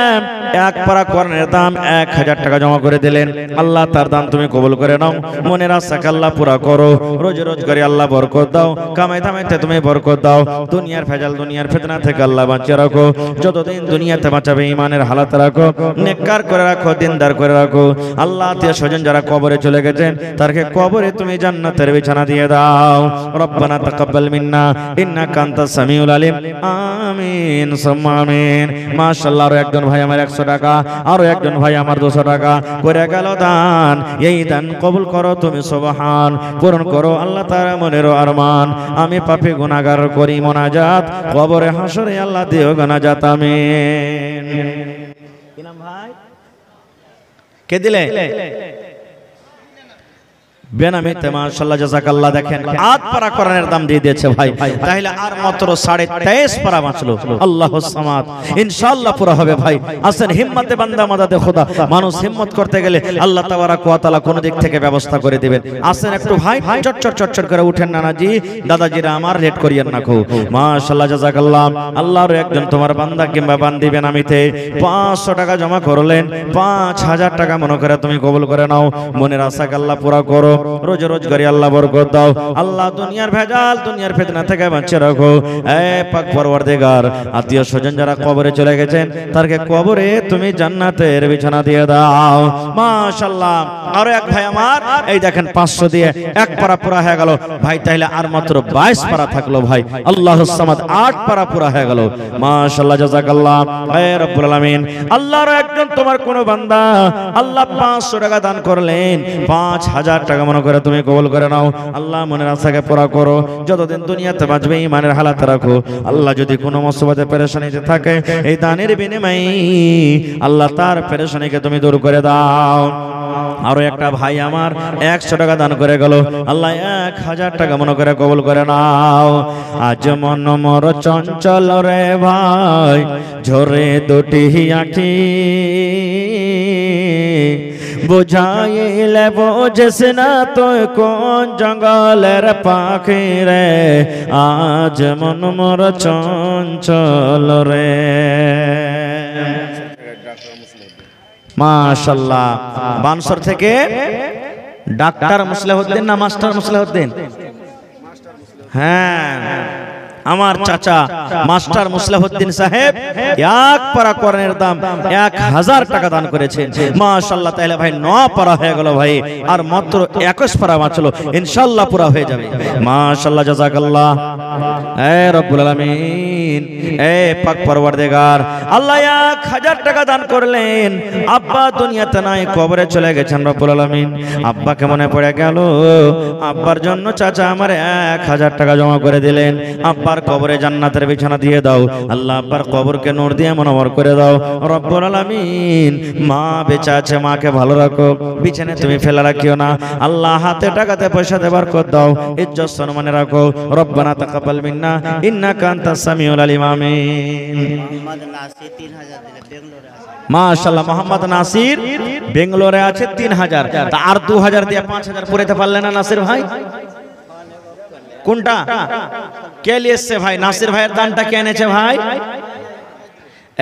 এক পারা কোরআনের দাম 1000 টাকা জমা করে দিলেন। আল্লাহ তার দান তুমি কবুল করে নাও, মনের আশাকে আল্লাহ পুরা করো, রোজ রোজগারে আল্লাহ বরকত দাও, কামাই দামাইতে তুমি বরকত দাও, দুনিয়ার ভেজাল দুনিয়ার ফিতনা থেকে আল্লাহ বাঁচিয়ে রাখো, যতদিন দুনিয়াতে বাঁচাবে ঈমানের হালাত রাখো, নেককার করে রাখো, দিনদার করে রাখো। আল্লাহ আত্মীয় স্বজন যারা কবরে চলে গেছেন তারকে কবরে তুমি জান্নাতের বিছানা দিয়ে দাও। রব্বানা তাকাব্বাল মিন্না ইন্নাকা আনতাস সামিউল আলিম। আমিন সুম্মা আমিন। মাশাআল্লাহ, আরো একজন ভাই আমার 100 টাকা, আরো একজন ভাই আমার 200 টাকা করে গেল দান। এই দান কবুল করো তুমি সুবহান, পূরণ করো আল্লাহ তাআলা মনের আরমান। আমি পাপী গুনাহগার করি মোনাজাত, কবরে হাসরে আল্লাহ দিও গুনাজাত। আমিন। কি নাম ভাই? কে দিলে? বেনামিতে। মাশাআল্লাহ, জাযাকাল্লাহ। দেখেন 8 পারা কোরআনের দাম দিয়ে দিয়েছে ভাই। তাহলে আর মাত্র 23.5 পারা বাঁচলো। আল্লাহুস সামাদ। ইনশাআল্লাহ পুরো হবে ভাই। আসেন, হিম্মতে বান্দা মাদাদে খোদা। মানুষ হিম্মত করতে গেলে আল্লাহ তাবারাক ওয়া তাআলা কোন দিক থেকে ব্যবস্থা করে দিবেন। আসেন একটু ভাই, চটচট চটচট করে উঠেন নানাজি দাদাজিরা, আমার লেট করিয়েন না কো। মাশাআল্লাহ, জাযাকাল্লাহ। আল্লাহর একজন তোমার বান্দা কিংবা বান্দি বেনামিতে 500 টাকা জমা করলেন। 5000 টাকা মনে করে তুমি কবুল করে নাও, মনের আশাকে আল্লাহ পুরা করো, রোজ রোজগারি আল্লাহ বরকত দাও, আল্লাহ দুনিয়ার ভেজাল দুনিয়ার ফিতনা থেকে বাঁচিয়ে রাখো। এ পাক পরওয়ারদিগার, আত্মীয় স্বজন যারা কবরে চলে গেছেন তারকে কবরে তুমি জান্নাতের বিছানা দিয়ে দাও। মাশাআল্লাহ, আরো এক ভাই আমার এই দেখেন 500 দিয়ে এক পারা পুরা হয়ে গেল ভাই। তাহলে আর মাত্র 22 পারা থাকলো ভাই। আল্লাহুস সামাদ, 8 পারা পুরা হয়ে গেল। মাশাআল্লাহ, জাযাকাল্লাহ। হে রব্বুল আলামিন, আল্লাহর একজন তোমার কোন বান্দা আল্লাহ 500 টাকা দান করলেন, 5000 টাকা মনে করে তুমি কবুল করে নাও। আল্লাহ মনের আশাকে পুরা করো, যতদিন দুনিয়াতে বাঁচবে ঈমানের হালাত রাখো। আল্লাহ যদি কোনো মুসিবতে পেরেশানিতে থাকে, এই দানের বিনিময়ে আল্লাহ তার পেরেশানিকে তুমি দূর করে দাও। আরো একটা ভাই আমার 100 টাকা দান করে গেল, আল্লাহ 1000 টাকা মনে করে কবুল করে নাও। আজ মন মোর চঞ্চল রে ভাই, ঝরে দুটি আঁখি, বুঝাইলে বোঝেস না তুই কোন জঙ্গলের পাখি রে, আজ মন মোর চঞ্চল রে। মাশাআল্লাহ, বানসর থেকে ডাক্তার মুসলিহুদ্দিন না মাস্টার মুসলিহুদ্দিন? হ্যাঁ, আমার চাচা মাস্টার মুসলিহুদ্দিন সাহেব এক পারা কোরআনের দাম 1000 টাকা দান করেছেন। মাশাআল্লাহ, তাহলে ভাই 9 পারা হয়ে গেল ভাই, আর মাত্র 21 পারা বাঁচলো। ইনশাআল্লাহ পুরা হয়ে যাবে। মাশাআল্লাহ, জাযাকাল্লাহ। এ রব্বুল আলামিন, এ পাক পরওয়ারদিগার, আল্লাহ 1000 টাকা দান করলেন। আব্বা দুনিয়াতে নাই, কবরে চলে গেছেন রব্বুল আলামিন। আব্বাকে মনে পড়ে গেল, আব্বার জন্য চাচা আমার 1000 টাকা জমা করে দিলেন। আব্বার কবরে জান্নাতের বিছানা দিয়ে দাও আল্লাহ, আব্বার কবরকে নূর দিয়ে মনোমর করে দাও রব্বুল আলামিন। মা বেঁচে আছে, মাকে ভালো রাখো, বিছানায় তুমি ফেলা রাখিও না আল্লাহ। হাতে টাকাতে পয়সাতে বরকত দাও, ইজ্জত সম্মানে রাখো। রব্বানা তাকাব্বাল মিন্না ইন্নাকা আনতাস সামিউল আলিম। আমিন। মাশাআল্লাহ, মোহাম্মদ নাসির বেঙ্গালোরে আছে 3000। তা আর 2000 দিয়ে 5000 পুরাতে পারলেন না নাসির ভাই? কোনটা কে লিয়েছে ভাই? নাসির ভাইয়ের দানটা কে এনেছে ভাই?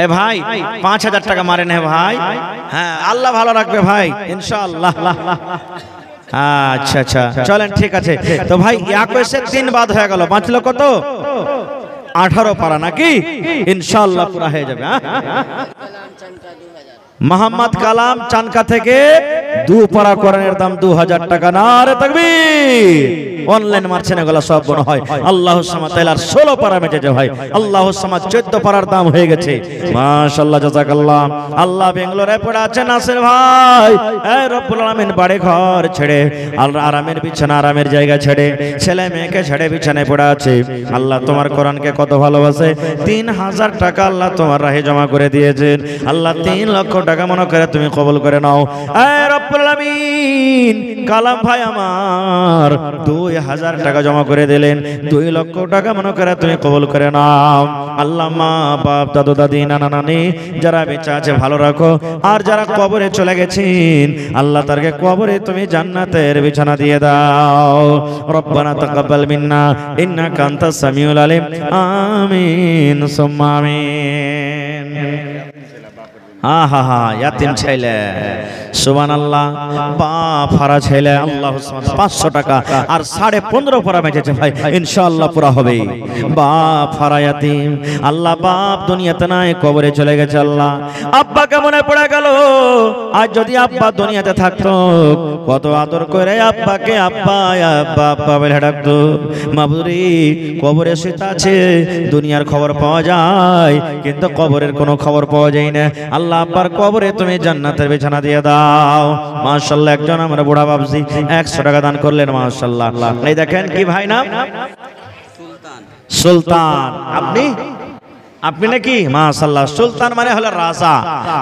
এ ভাই 5000 টাকা মারেন হে ভাই। হ্যাঁ, আল্লাহ ভালো রাখবে ভাই ইনশাআল্লাহ। আচ্ছা আচ্ছা, চলেন ঠিক আছে। তো ভাই 21 3 বাদ হয়ে গেল, বাঁচলো কত? 18 পারা নাকি? ইনশাআল্লাহ পুরা হয়ে যাবে। মোহাম্মদ কালাম চানকা থেকে দু পারা কোরআনের দাম 2000 টাকা। নারে তাকবীর। অনলাইন মারছেন এগুলো সব মনে হয় আল্লাহর সামাদ তাআলার 16 পারা মেটেছে ভাই। আল্লাহর সামাদ 14 পারার দাম হয়ে গেছে। মাশাআল্লাহ জাযাকাল্লাহ। আল্লাহ বেঙ্গলোরে পড়ে আছেন নাসির ভাই, এই রব্বুল আলামিন বাড়ি ঘর ছেড়ে আরামের বিছানা আরামের জায়গা ছেড়ে ছেলে মেয়েকে ছেড়ে বিছানায় পড়ে আছে। আল্লাহ তোমার কোরআনকে কত ভালোবাসে। 3000 টাকা আল্লাহ তোমার রাহে জমা করে দিয়েছেন। আল্লাহ 3 লক্ষ টাকা মনে করে তুমি কবুল করে নাও। এই রব্বুল আলামিন কালাম ভাই আমার 2000 টাকা জমা করে দিলেন। 2 লক্ষ টাকা মনে করে তুমি কবুল করে নাও। আল্লাহ মা বাপ দাদু দাদি নানা নানি যারা বেঁচে আছে ভালো রাখো, আর যারা কবরে চলে গেছেন আল্লাহ তারকে কবরে তুমি জান্নাতের বিছানা দিয়ে দাও। রব্বানা তাকাব্বাল মিন্না ইন্নাকা আনতাস সামিউল আলিম। আমিন সুম্মা আমিন। আহা হা ইয়াতিম ছেলে সুবহানাল্লাহ, বাপ হারা ছেলে আল্লাহু সুবহান 500 টাকা আর 15.5 পারা বেঁচেছে ভাই, ইনশাআল্লাহ পুরা হবে। বাপ হারা ইয়াতিম, আল্লাহ বাপ দুনিয়াতে নাই কবরে চলে গেছে। আল্লাহ আব্বা কেমনে পড়ে গেল। আজ যদি আব্বা দুনিয়াতে থাকতো কত আদর করে আব্বাকে আব্বা আব্বা আব্বা বলে ডাকতো। মাবুরি কবরে শুয়ে আছে, দুনিয়ার খবর পাওয়া যায় কিন্তু কবরের কোনো খবর পাওয়া যায় না। আল্লাহ আব্বার কবরে তুমি জান্নাতের বিছানা দিয়ে দাও। মাশাআল্লাহ একজন আমরা বুড়া বাবজি 100 টাকা দান করলেন। মাশাআল্লাহ। এই দেখেন কি ভাই নাম? সুলতান। আপনি নাকি? মাশাআল্লাহ। সুলতান মানে হলো রাজা,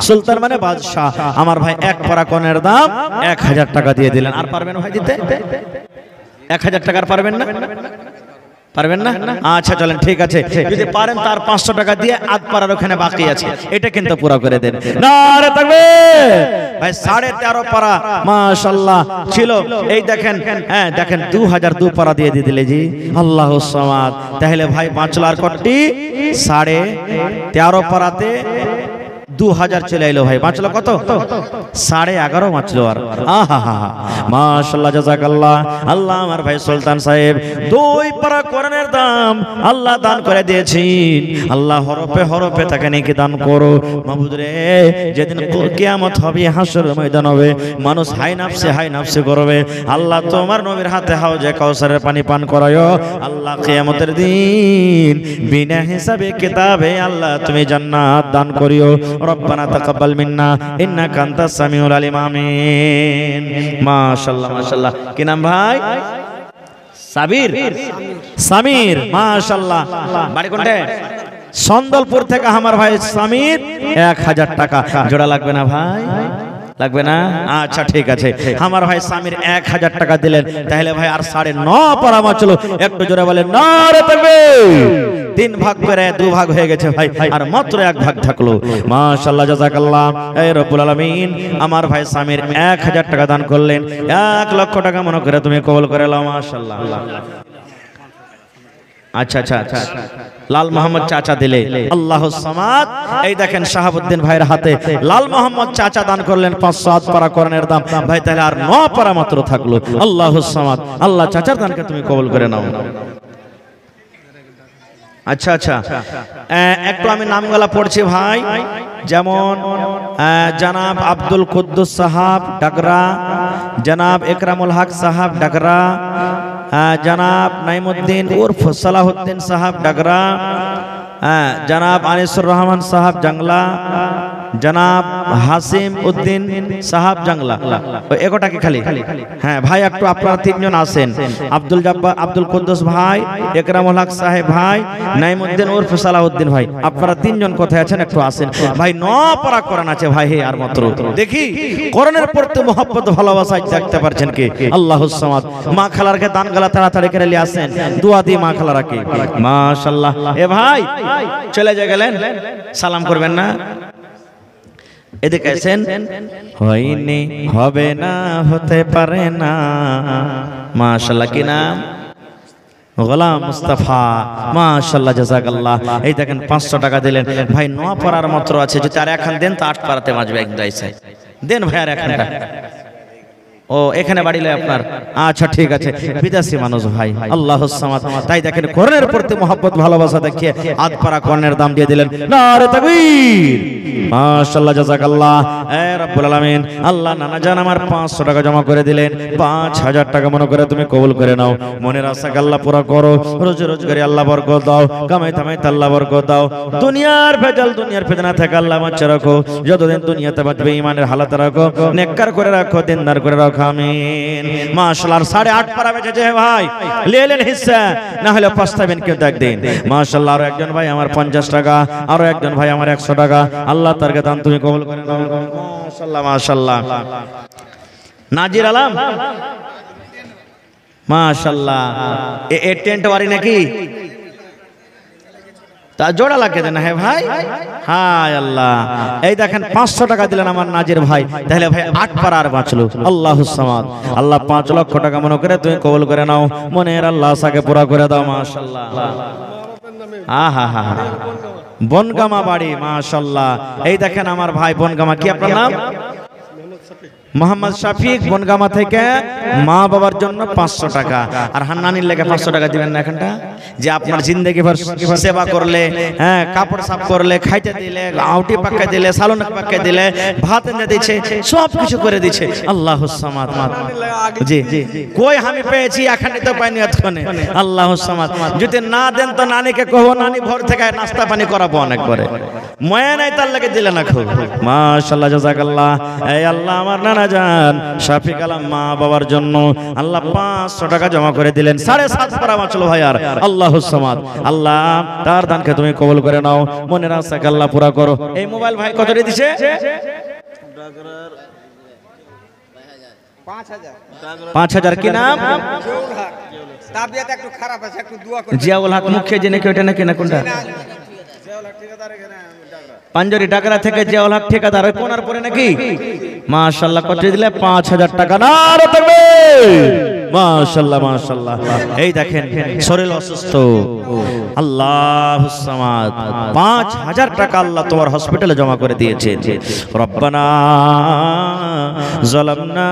সুলতান মানে বাদশা। আমার ভাই 1 পারা কোরআনের দাম 1000 টাকা দিয়ে দিলেন। আর পারবেন ভাই দিতে? 1000 টাকার পারবেন না? পারবেন না? আচ্ছা চলেন ঠিক আছে, যদি পারেন তার 500 টাকা দিয়ে আধ পারার ওখানে বাকি আছে, এটা কিন্তু পুরো করে দেন। নারে তাকবীর। ভাই 13.5 পারা মাশাআল্লাহ ছিল। এই দেখেন, হ্যাঁ দেখেন 2002 পারা দিয়ে দিলে জি। আল্লাহুস সামাদ। তাহলে ভাই বাঁচলো আর কতটি? 13.5 পারাতে 2000 চলে এলো ভাই, বাঁচলো কত? 11.5 বাঁচলো। আর আহা হা মাশাআল্লাহ জাযাকাল্লাহ। আল্লাহ আমার ভাই সুলতান সাহেব 2 পারা কোরআনের দাম আল্লাহ দান করে দিয়েছেন। আল্লাহ হরফে হরফে তাকে নেকি দান করো মাবুদ রে। যেদিন কিয়ামত হবে, হাসর ময়দান হবে, মানুষ হাই নাফসে করবে। আল্লাহ তোমার নবীর হাতে হাউজে কাউসারের পানি পান করায়ো। আল্লাহ কিয়ামতের দিন বিনা হিসাবে কিতাবে আল্লাহ তুমি জান্নাত দান করিও। রব্বানা তাকাব্বাল মিন্না ইন্নাকা আনতাস সামিউল আলিম। আমিন। মাশাআল্লাহ মাশাআল্লাহ। কি নাম ভাই? সাবির, সামির। মাশাআল্লাহ। বাড়ি কোনটা? সন্দলপুর থেকে আমার ভাই সামির 1000 টাকা। জোড়া লাগবে না ভাই? লাগবে না? আচ্ছা ঠিক আছে। আমার ভাই সামির 1000 টাকা দিলেন। তাহলে ভাই আর 9.5 পারা বাঁচলো। একটু জোরে বলেন নারে তাকবীর। 3 ভাগ করে 2 ভাগ হয়ে গেছে ভাই, আর মাত্র 1 ভাগ থাকলো। মাশাআল্লাহ জাযাকাল্লাহ। এই রব্বুল আলামিন আমার ভাই সামির 1000 টাকা দান করলেন। 1 লক্ষ টাকা মনে করে তুমি কবুল করে নাও। মাশাআল্লাহ। আচ্ছা আচ্ছা আচ্ছা। লাল মোহাম্মদ চাচা দিলে আল্লাহুস সামাদ। এই দেখেন শাহাবুদ্দিন ভাইয়ের হাতে লাল মোহাম্মদ চাচা দান করলেন 507 পারা কোরআনের দাম ভাই। তাহলে আর 9 পারা মাত্র থাকলো। আল্লাহুস সামাদ। আল্লাহ চাচার দানকে তুমি কবুল করে নাও। আচ্ছা আচ্ছা, একটু আমি নামগুলা পড়ছি ভাই। যেমন জনাব আব্দুল কুদ্দুস সাহাব ডাগরা, জনাব একরামুল হক সাহাব ডাগরা, জনাব নাইমুদ্দিন উর্ফ সালাহুদ্দিন সাহাব ডাগরা, জনাব আনিসুর রহমান সাহাব জংলা, জনাব হাসিম উদ্দিন সাহাব জংলা। একটা কি খালি? হ্যাঁ ভাই একটু আপনারা 3 জন আছেন। আব্দুল জব্বার, আব্দুল কুদ্দুস ভাই, একরামুল হক সাহেব ভাই, নাইমুদ্দিন উর্ফ সালাহুদ্দিন ভাই। আপনারা 3 জন কোথায় আছেন একটু আসেন ভাই। 9 পারা কোরআন আছে ভাই। হে আর মাত্র দেখি কোরআনের প্রতি মহব্বত ভালোবাসা দেখতে পারছেন কি? আল্লাহুস সামাদ। মা খালারকে দান গালা তাড়াতাড়ি করে নিয়ে আসেন, দোয়া দিয়ে মা খালারকে। মাশাআল্লাহ। এ ভাই চলে গেলেন, সালাম করবেন না? এদিকে আছেন। হয়নি, হবে না, হতে পারে না। মাশাআল্লাহ। কি নাম? গোলাম মুস্তাফা। মাশাআল্লাহ জাযাকাল্লাহ। এই দেখেন 500 টাকা দিলেন ভাই। 9 পারার মাত্র আছে, যদি আর এখন দেন তো 8 পারাতে বাঁচবে। একদম দেন ভাই আর এখানটা। ও এখানে বাড়ি লয় আপনার, আচ্ছা ঠিক আছে, বিদেশি মানুষ ভাই, আল্লাহুস সামাদ। তাই দেখেন কোরআনের প্রতি মহব্বত ভালোবাসা দেখিয়ে আধ পারা কোরআনের দাম দিয়ে দিলেন, নারে তাকবীর, মাশাআল্লাহ, জাযাকাল্লাহ। এ রব্বুল আলামিন, আল্লাহ নানা জান আমার 500 টাকা জমা করে দিলেন, 5000 টাকা মনে করে তুমি কবুল করে নাও, মনের আশাকে আল্লাহ পুরা করো, রোজি রোজগারি আল্লাহ বরকত দাও, কামাই থামাই আল্লাহ বরকত দাও, দুনিয়ার ভেজাল দুনিয়ার ফিতনা থেকে আল্লাহ বাঁচিয়ে রাখো, যতদিন দুনিয়াতে বাঁচবে ঈমানের হালাতে রাখো, নেককার করে রাখো, দিনদার করে রাখো, আমিন। মাশাআল্লাহ, 8.5 পারা বেঁচেছে ভাই, লেলেন হিস্সা, না হলে পস্তাবেন কিন্তু একদিন। মাশাআল্লাহ, আরো একজন ভাই আমার 50 টাকা, আরো একজন ভাই আমার 100 টাকা, আল্লাহ তার দান তুমি কবুল করে নাও। মাশাআল্লাহ মাশাআল্লাহ। নাজির আলম, মাশাআল্লাহ, এ টেন্ট বাড়ি নাকি? তা জোড়া লাগিয়ে দেন, হ্যাঁ ভাই, হায় আল্লাহ। এই দেখেন 500 টাকা দিলেন আমার নাজির ভাই, তাহলে ভাই 8 পারা আর বাঁচলো, আল্লাহুস সামাদ। আল্লাহ 5 লক্ষ টাকা মনে করে তুমি কবুল করে নাও, মনের আল্লাহ আশাকে পুরা করে দাও, মাশাআল্লাহ। আহা হা হা, বনগামা বাড়ি, মাশাআল্লাহ। এই দেখেন আমার ভাই বনগামা, কি আপনার নাম? মোহাম্মদ শফিক, বনগামা থেকে মা বাবার জন্য 500 টাকা, আর হান্নানির লেগে 500 টাকা দিবেন না এখানটা, যে আপনার জিন্দগি ভর সেবা করলে, হ্যাঁ, কাপড় সাফ করলে, খাইতে দিলে, আউটি পাক্কা দিলে, সালন পাক্কা দিলে, ভাত এনে দিচ্ছে, সব কিছু করে দিচ্ছে, আল্লাহুস সামাদ। জি জি, কই আমি পেয়েছি, এখানে তো পাইনি এতক্ষণে, আল্লাহুস সামাদ। যদি না দেন তো নানিকে কহো, নানি ভোর থেকে নাস্তা পানি করাবো অনেক করে, ময়া নাই তার লাগে দিলে না খুব, মাশাআল্লাহ, জাযাকাল্লাহ। এই আল্লাহ আমার নানা জান শফিক আলম মা বাবার জন্য আল্লাহ 500 টাকা জমা করে দিলেন, 7.5 পারা বাঁচলো ভাই, আর আল্লাহুস সামাদ। আল্লাহ তার দানকে তুমি কবুল করে নাও, মনের আশাকে আল্লাহ পুরা করো। এই মোবাইল ভাই কত দিয়ে দিছে? 5000। কি নাম? তাবিয়াত একটু খারাপ আছে, একটু দোয়া করে। জিয়াউল হক মুখে জেনে কি ওটা নাকি না কোনটা? পাঞ্জরি ডাকরা থেকে জিয়াউল হক ঠিকাদার, ওই কোনার পরে নাকি? মাশাআল্লাহ, কত দিলে? 5000 টাকা, নারে তাকবীর, মাশাআল্লাহ মাশাআল্লাহ। এই দেখেন শরীর অসুস্থ, আল্লাহুস সামাদ, 5000 টাকা আল্লাহ তোমার হসপিটালে জমা করে দিয়েছেন। রব্বানা যালামনা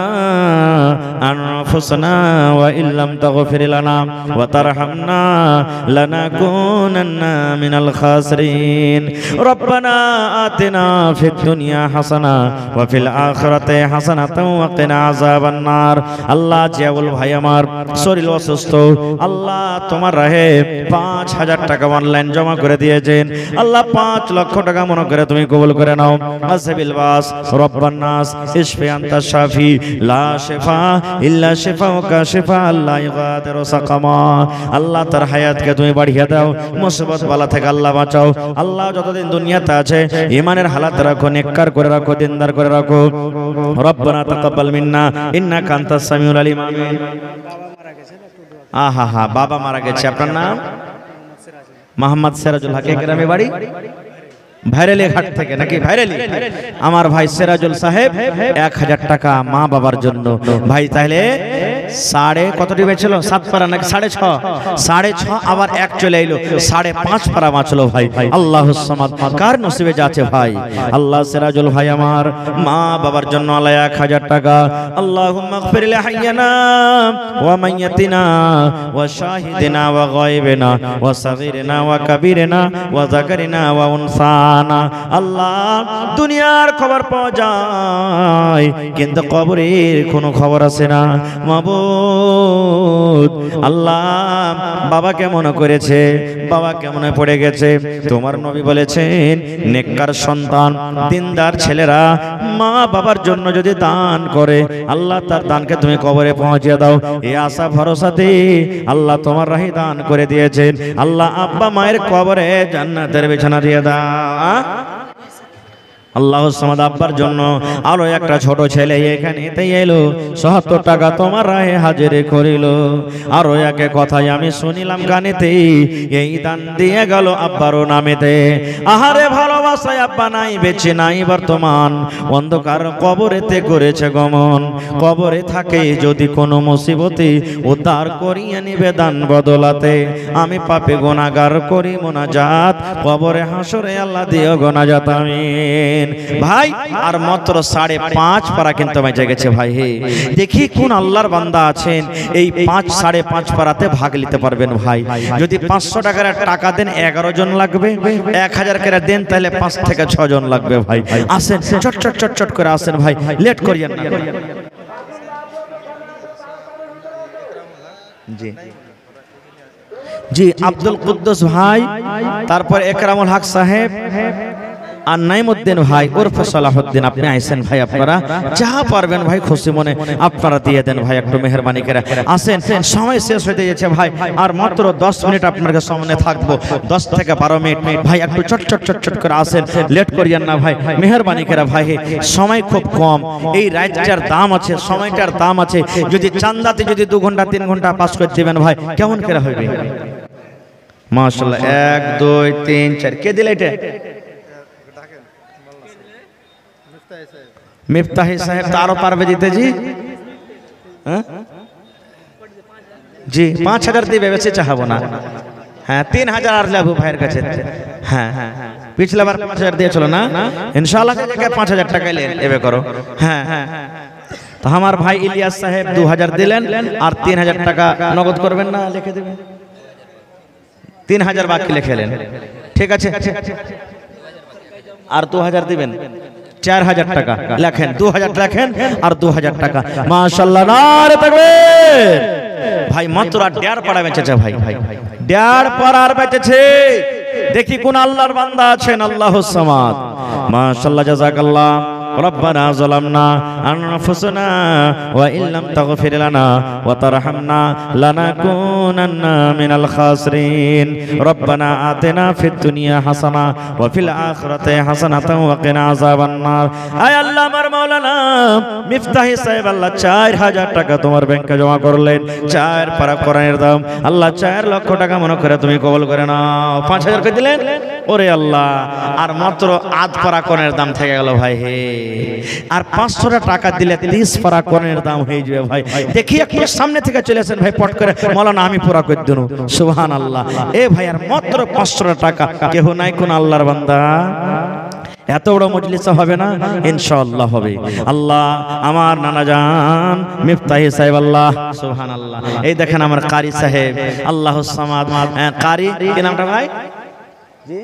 আনফুসানা ওয়া ইল্লাম তাগফির লানা ওয়া তারহামনা লানাকুনান্না মিনাল খাসিরিন। রব্বানা আতিনা ফিদ দুনিয়া হাসানা ওয়া ফিল আখিরাতি হাসানাতাও ওয়া কিনা আযাবান নার। আল্লাহ জিয়াউল ভাই আমার শরীর অসুস্থ, আল্লাহ তোমার রাহে 5000 টাকা অনলাইন জমা করে দিয়েছেন, আল্লাহ 5 লক্ষ টাকা মনে করে তুমি কবুল করে নাও। আসবিল বাস রব্বান নাস ইশফি আনতা শাফি লা শিফা ইল্লা শিফাউকা শিফা লা ইগাদিরু সাকামা। আল্লাহ তার হায়াতকে তুমি বাড়িয়ে দাও, মুসিবত বালা থেকে আল্লাহ বাঁচাও। আল্লাহ যতদিন দুনিয়াতে আছে ঈমানের হালাত রাখো, নেককার করে রাখো, দিনদার করে রাখো। রব্বানা তাকাব্বাল মিন্না ইন্নাকা আনতাস সামিউল আলিম। আমিন। আহা হা, বাবা মারা গেছে, আপনার নাম? মোহাম্মদ সিরাজুল হক, গ্রামে বাড়ি? ভাইরালি ঘাট থেকে নাকি? ভাইরালি। আমার ভাই সিরাজুল সাহেব 1000 টাকা মা বাবার জন্য। ভাই তাহলে কতটি বেঁচলো? 7 পারা নাকি 6.5? 6.5 আবার 1 চলে এলো, 5.5 পারা বাঁচলো ভাই। আল্লাহুস সামাদ, কার নসিবে যাচ্ছে ভাই? আল্লাহ সিরাজুল ভাই আমার মা বাবার জন্য আল্লাহ 1000 টাকা। আল্লাহুম্মা গফির লি হাইয়িনা ওয়া মাইয়াতিনা ওয়া শাহিদিনা ওয়া গায়বিনা ওয়া সাগীরিনা ওয়া কাবীরিনা ওয়া যাকারিনা ওয়া উনসা। আল্লাহ দুনিয়ার খবর পাওয়া যায় কিন্তু কবরের কোনো খবর আসে না। মাবুদ আল্লাহ বাবা কেমন করেছে, বাবা কেমন পড়ে গেছে, তোমার নবী বলেছেন নেককার সন্তান দিনদার ছেলেরা মা বাবার জন্য যদি দান করে আল্লাহ তার দানকে তুমি কবরে পৌঁছে দাও। এই আশা ভরসাতে আল্লাহ তোমার রাহি দান করে দিয়েছেন। আল্লাহ আব্বা মায়ের কবরে জান্নাতের বিছানা দিয়ে দাও। আল্লাহুস সামাদ আব্বার জন্য আরো একটা ছোট ছেলে এখানেতে এলো, ৭০ টাকা তোমার রাহে হাজির করিল। আরো একে কথাই আমি শুনিলাম কানেতে, এই দান দিয়ে গেল আব্বারও নামেতে। আহারে ভালোবাসায় আব্বা নাই, বেঁচে নাই বর্তমান, অন্ধকার কবরেতে করেছে গমন। কবরে থাকে যদি কোনো মুসিবতে উদ্ধার করিয়ে নিবে দান বদলাতে। আমি পাপে গুনাহগার করি মোনাজাত, কবরে হাসরে আল্লাহ দিও গুনাহজাত। আমিন। দিলেন ভাই, আর মাত্র 5.5 পারা কিন্তু বেঁচে গেছে ভাই। হে দেখি কোন আল্লাহর বান্দা আছেন এই 5.5 পারাতে ভাগ নিতে পারবেন ভাই। যদি 500 টাকার টাকা দেন 11 জন লাগবে, 1000 করে দেন তাহলে 5 থেকে 6 জন লাগবে ভাই। আসেন চট চট চট চট করে আসেন ভাই, লেট করিয়েন না। জি জি, আব্দুল কুদ্দুস ভাই, তারপর একরামুল হক সাহেব আর নাইমুদ্দিন ভাই ওরফে সালাহুদ্দিন, আপনি আইছেন ভাই। আপনারা যা পারবেন ভাই খুশি মনে আপনারা দিয়ে দেন ভাই, একটু মেহেরবানি করে আসেন। সময় শেষ হয়ে যাচ্ছে ভাই, আর মাত্র 10 মিনিট আপনাদের সামনে থাকবো, 10 থেকে 12 মিনিট ভাই। একটু চট চট চট চট করে আসেন, লেট করিয়েন না ভাই, মেহেরবানি করে ভাই। সময় খুব কম, এই রাতটার দাম আছে, সময়টার দাম আছে। যদি চান্দাতে যদি 2 ঘন্টা 3 ঘন্টা পাস করে দিবেন ভাই, কেমন করে হবে? মাশাআল্লাহ, 1 2 3 4 কে দিলে এটা? মিফতাহি সাহেব তো আরো পারবে দিতে জি। হ্যাঁ জি, 5000 দিবে, বেশি চাহাবো না। হ্যাঁ 3000 আর লাভু ভাইয়ের কাছে। হ্যাঁ হ্যাঁ, পিছলা বার 5000 দিয়েছিল না, ইনশাআল্লাহ যে 5000 টাকা এবে করো। হ্যাঁ হ্যাঁ, তো আমার ভাই ইলিয়াস সাহেব 2000 দিলেন, আর 3000 টাকা নগদ করবেন না, লিখে দেবেন। 3000 বাকি লিখেলেন, ঠিক আছে। আর 2000 দিবেন, 4000 টাকা লেখেন, 2000 লেখেন আর 2000 টাকা। মাশাআল্লাহ, নারে তাকবীর ভাই। মাত্র 1.5 পাড়া বেঁচেছে ভাই, 1.5 পাড়ার বেঁচেছে। দেখি কোন আল্লাহর বান্দা আছেন। আল্লাহুস সামাদ, মাশাআল্লাহ, জাযাকাল্লাহ। ربنا ظلمنا أنفسنا وإن لم تغفر لنا وترحمنا لنكونن من الخاسرين ربنا آتنا في الدنيا حسنة وفي الآخرة حسنة وقنا عذاب النار। আয় আল্লাহ আমার মাওলানা মিফতাহি সাহেব আল্লাহ 4000 টাকা তোমার ব্যাংকে জমা করলেন, 4 পারা কোরআনের দাম আল্লাহ 4 লক্ষ টাকা মনে করে তুমি কবুল করে নাও। 5000 করে দিলেন, ওরে আল্লাহ, আর মাত্র 8 পারা কোরআনের দাম থেকে গেল ভাই। হে আর 500 টাকা দিলে 30 পারা কোরআনের দাম হয়ে যাবে ভাই। দেখি একটু সামনে থেকে চলে আসেন ভাই, পট করে মাওলানা আমি পুরা করে দেব। সুবহানাল্লাহ। এ ভাই আর মাত্র 500 টাকা, কেহ নাই কোন আল্লাহর বান্দা? এত বড় মজলিস হবে না? ইনশাআল্লাহ হবে। আল্লাহ আমার নানা জান মিফতাহি সাহেব, আল্লাহ সুবহানাল্লাহ। এই দেখেন আমার কারি সাহেব, আল্লাহুস সামাদ। কারি কি নামটা ভাই? জি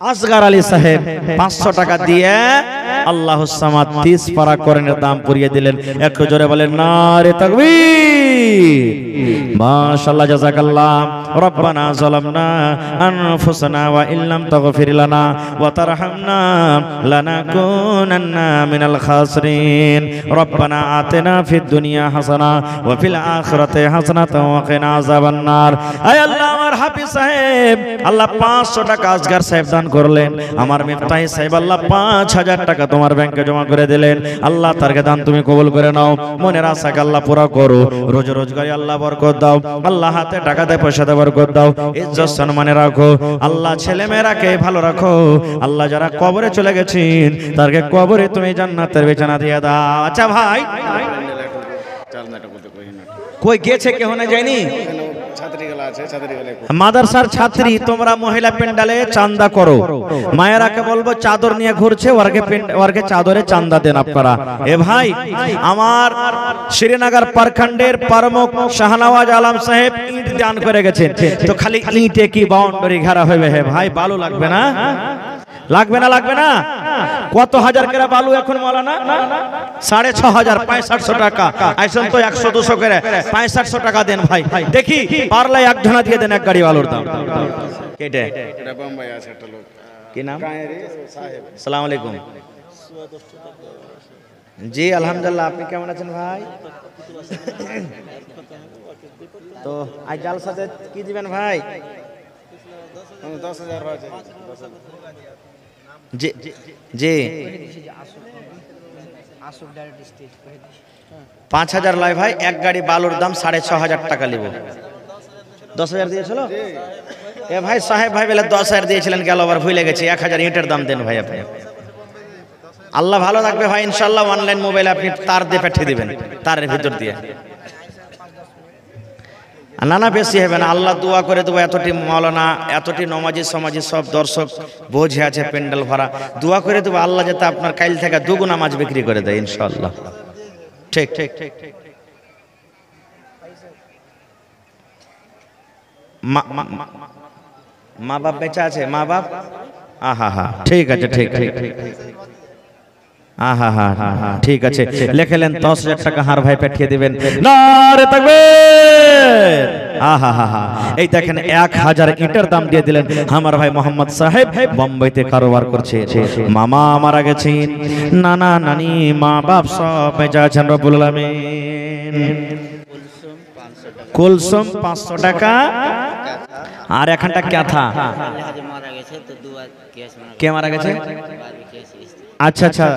আসগার আলী সাহেব 500 টাকা দিয়ে আল্লাহুস সামাদ 30 পারা কোরআনের দাম পুরিয়ে দিলেন। একটু জোরে বলেন নারে তাকবীর। মাশাআল্লাহ, জাযাকাল্লাহ। রব্বানা যালামনা আনফুসানা ওয়া ইল্লাম তাগফির লানা ওয়া তারহামনা লানাকুনান্না মিনাল খাসিরিন রব্বানা আতিনা ফিদ দুনিয়া হাসানা ওয়া ফিল আখিরাতি হাসানাতাও ওয়া কিনা আযাবান নার। আয় আল্লাহ আমার হাফিজ সাহেব আল্লাহ 500 টাকা আসগার সাহেব দান করলেন। আমার মিফতাহি সাহেব আল্লাহ 5000 টাকা তোমার ব্যাংকে জমা করে দিলেন। আল্লাহ তারকে দান তুমি কবুল করে নাও, মনের আশাকে আল্লাহ পুরা করো, রোজ রোজগারে আল্লাহ বরকত দাও, আল্লাহ হাতে টাকাতে পয়সাতে বরকত দাও, ইজ্জত সম্মানে রাখো, আল্লাহ ছেলে মেয়েরাকে ভালো রাখো, আল্লাহ যারা কবরে চলে গেছেন তারকে কবরে তুমি জান্নাতের বিছানা দিয়ে দাও। আচ্ছা ভাই, কই গেছে কেহ না যায়নি? মাদ্রাসার ছাত্রী তোমরা মহিলা পেন্ডালে চাঁদা করো, মায়েরাকে বলবো চাদর নিয়ে ঘুরছে, ওরকে চাদরে চাঁদা দেন আপনারা। এ ভাই আমার শ্রীনগর প্রখণ্ডের প্রমুখ শাহনওয়াজ আলম সাহেব ইট দান করে গেছেন, তো খালি ইটে কি বাউন্ডারি ঘেরা হবে? হে ভাই বালু লাগবে না? লাগবে না? লাগবে না? কত হাজার করে বালু এখন মাওলানা? 6500 6500 টাকা। আইসন তো 100 200 করে 6500 টাকা দেন ভাই। দেখি পারলে এক ঢানা দিয়ে দেন এক গাড়ি বালুর দাম। কেটে এটা বোম্বাই আছে একটা লোক, কি নাম? আসসালামু আলাইকুম। জি আলহামদুলিল্লাহ, আপনি কেমন আছেন ভাই? তো আজ জালসাতে কি দিবেন ভাই? 10000 আছে। জি জি 5000 লাই ভাই, এক গাড়ি বালুর দাম 6500 টাকা নিব। 10000 দিয়েছিল এ ভাই সাহেব ভাই বলে 10000 দিয়েছিলেন, গেল আবার ভুলে গেছি। 1000 ইটের দাম দেন ভাই আপনি। আল্লাহ ভালো রাখবে ভাই, ইনশাআল্লাহ অনলাইন মোবাইলে আপনি তার দিয়ে পাঠিয়ে দিবেন, তারের ভিতর দিয়ে। না না বেশি হবে না, আল্লাহ দোয়া করে দেবো। এতটি মাওলানা, এতটি নমাজি সমাজি সব দর্শক বোঝে আছে, প্যান্ডেল ভরা, দোয়া করে দেবো আল্লাহ যাতে আপনার কাইল থেকে দুগুনা মাছ বিক্রি করে দেয় ইনশাআল্লাহ। ঠিক ঠিক ঠিক। মা বাপ বেঁচে আছে? মা বাপ? আহা হা, ঠিক আছে, ঠিক ঠিক। আহা হা হা হা, ঠিক আছে। লেখেলেন 10,000 টাকা হার ভাই পাঠিয়ে দিবেন। নারে তাকবীর! আহা হা হা, এই দেখেন 1000 ইটের দাম দিয়ে দিলেন আমার ভাই মোহাম্মদ সাহেব, বোম্বাইতে কারোবার করছে। মামা মারা গেছেন, নানা নানি মা বাপ সব বেঁচে আছেন রব্বুল আলামিন। কুলসুম 500 টাকা আর এখানটা ক্যাথা। কে মারা গেছে? আচ্ছা আচ্ছা,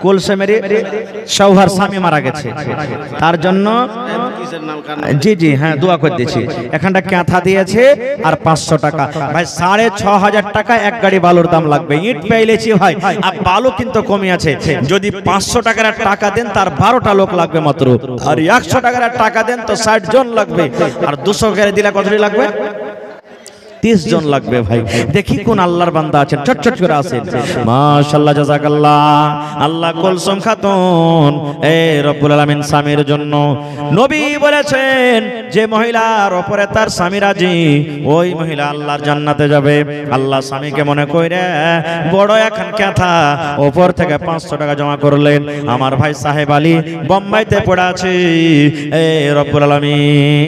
কুলসুমের সৌহার স্বামী মারা গেছে, তার জন্য জি জি হ্যাঁ দোয়া করে দিয়েছি। এখানটা ক্যাথা দিয়েছে আর 500 টাকা। ভাই 6,500 টাকা এক গাড়ি বালুর দাম লাগবে। ইট পেয়েছি ভাই, আর বালু কিন্তু কমে আছে। যদি 500 টাকার টাকা দেন তার 12টা লোক লাগবে মাত্র, আর 100 টাকার টাকা দেন তো 60 জন লাগবে, আর 200 করে দিলে কতটি লাগবে? 30 জন লাগবে ভাই। দেখি কোন আল্লাহর বান্দা আছেন, চটচট করে আসেন। মাশাআল্লাহ, জাযাকাল্লাহ। আল্লাহ কুলসুম খাতুন এই রব্বুল আলামিন স্বামীর জন্য, নবী বলেছেন যে মহিলার উপরে তার স্বামী রাজি, ওই মহিলা আল্লাহর জান্নাতে যাবে। আল্লাহ স্বামীকে মনে কইরে বড় এখন ক্যাথা উপর থেকে 500 টাকা জমা করলেন। আমার ভাই সাহেব আলী বোম্বাইতে পড়ে আছে এই রব্বুল আলামিন।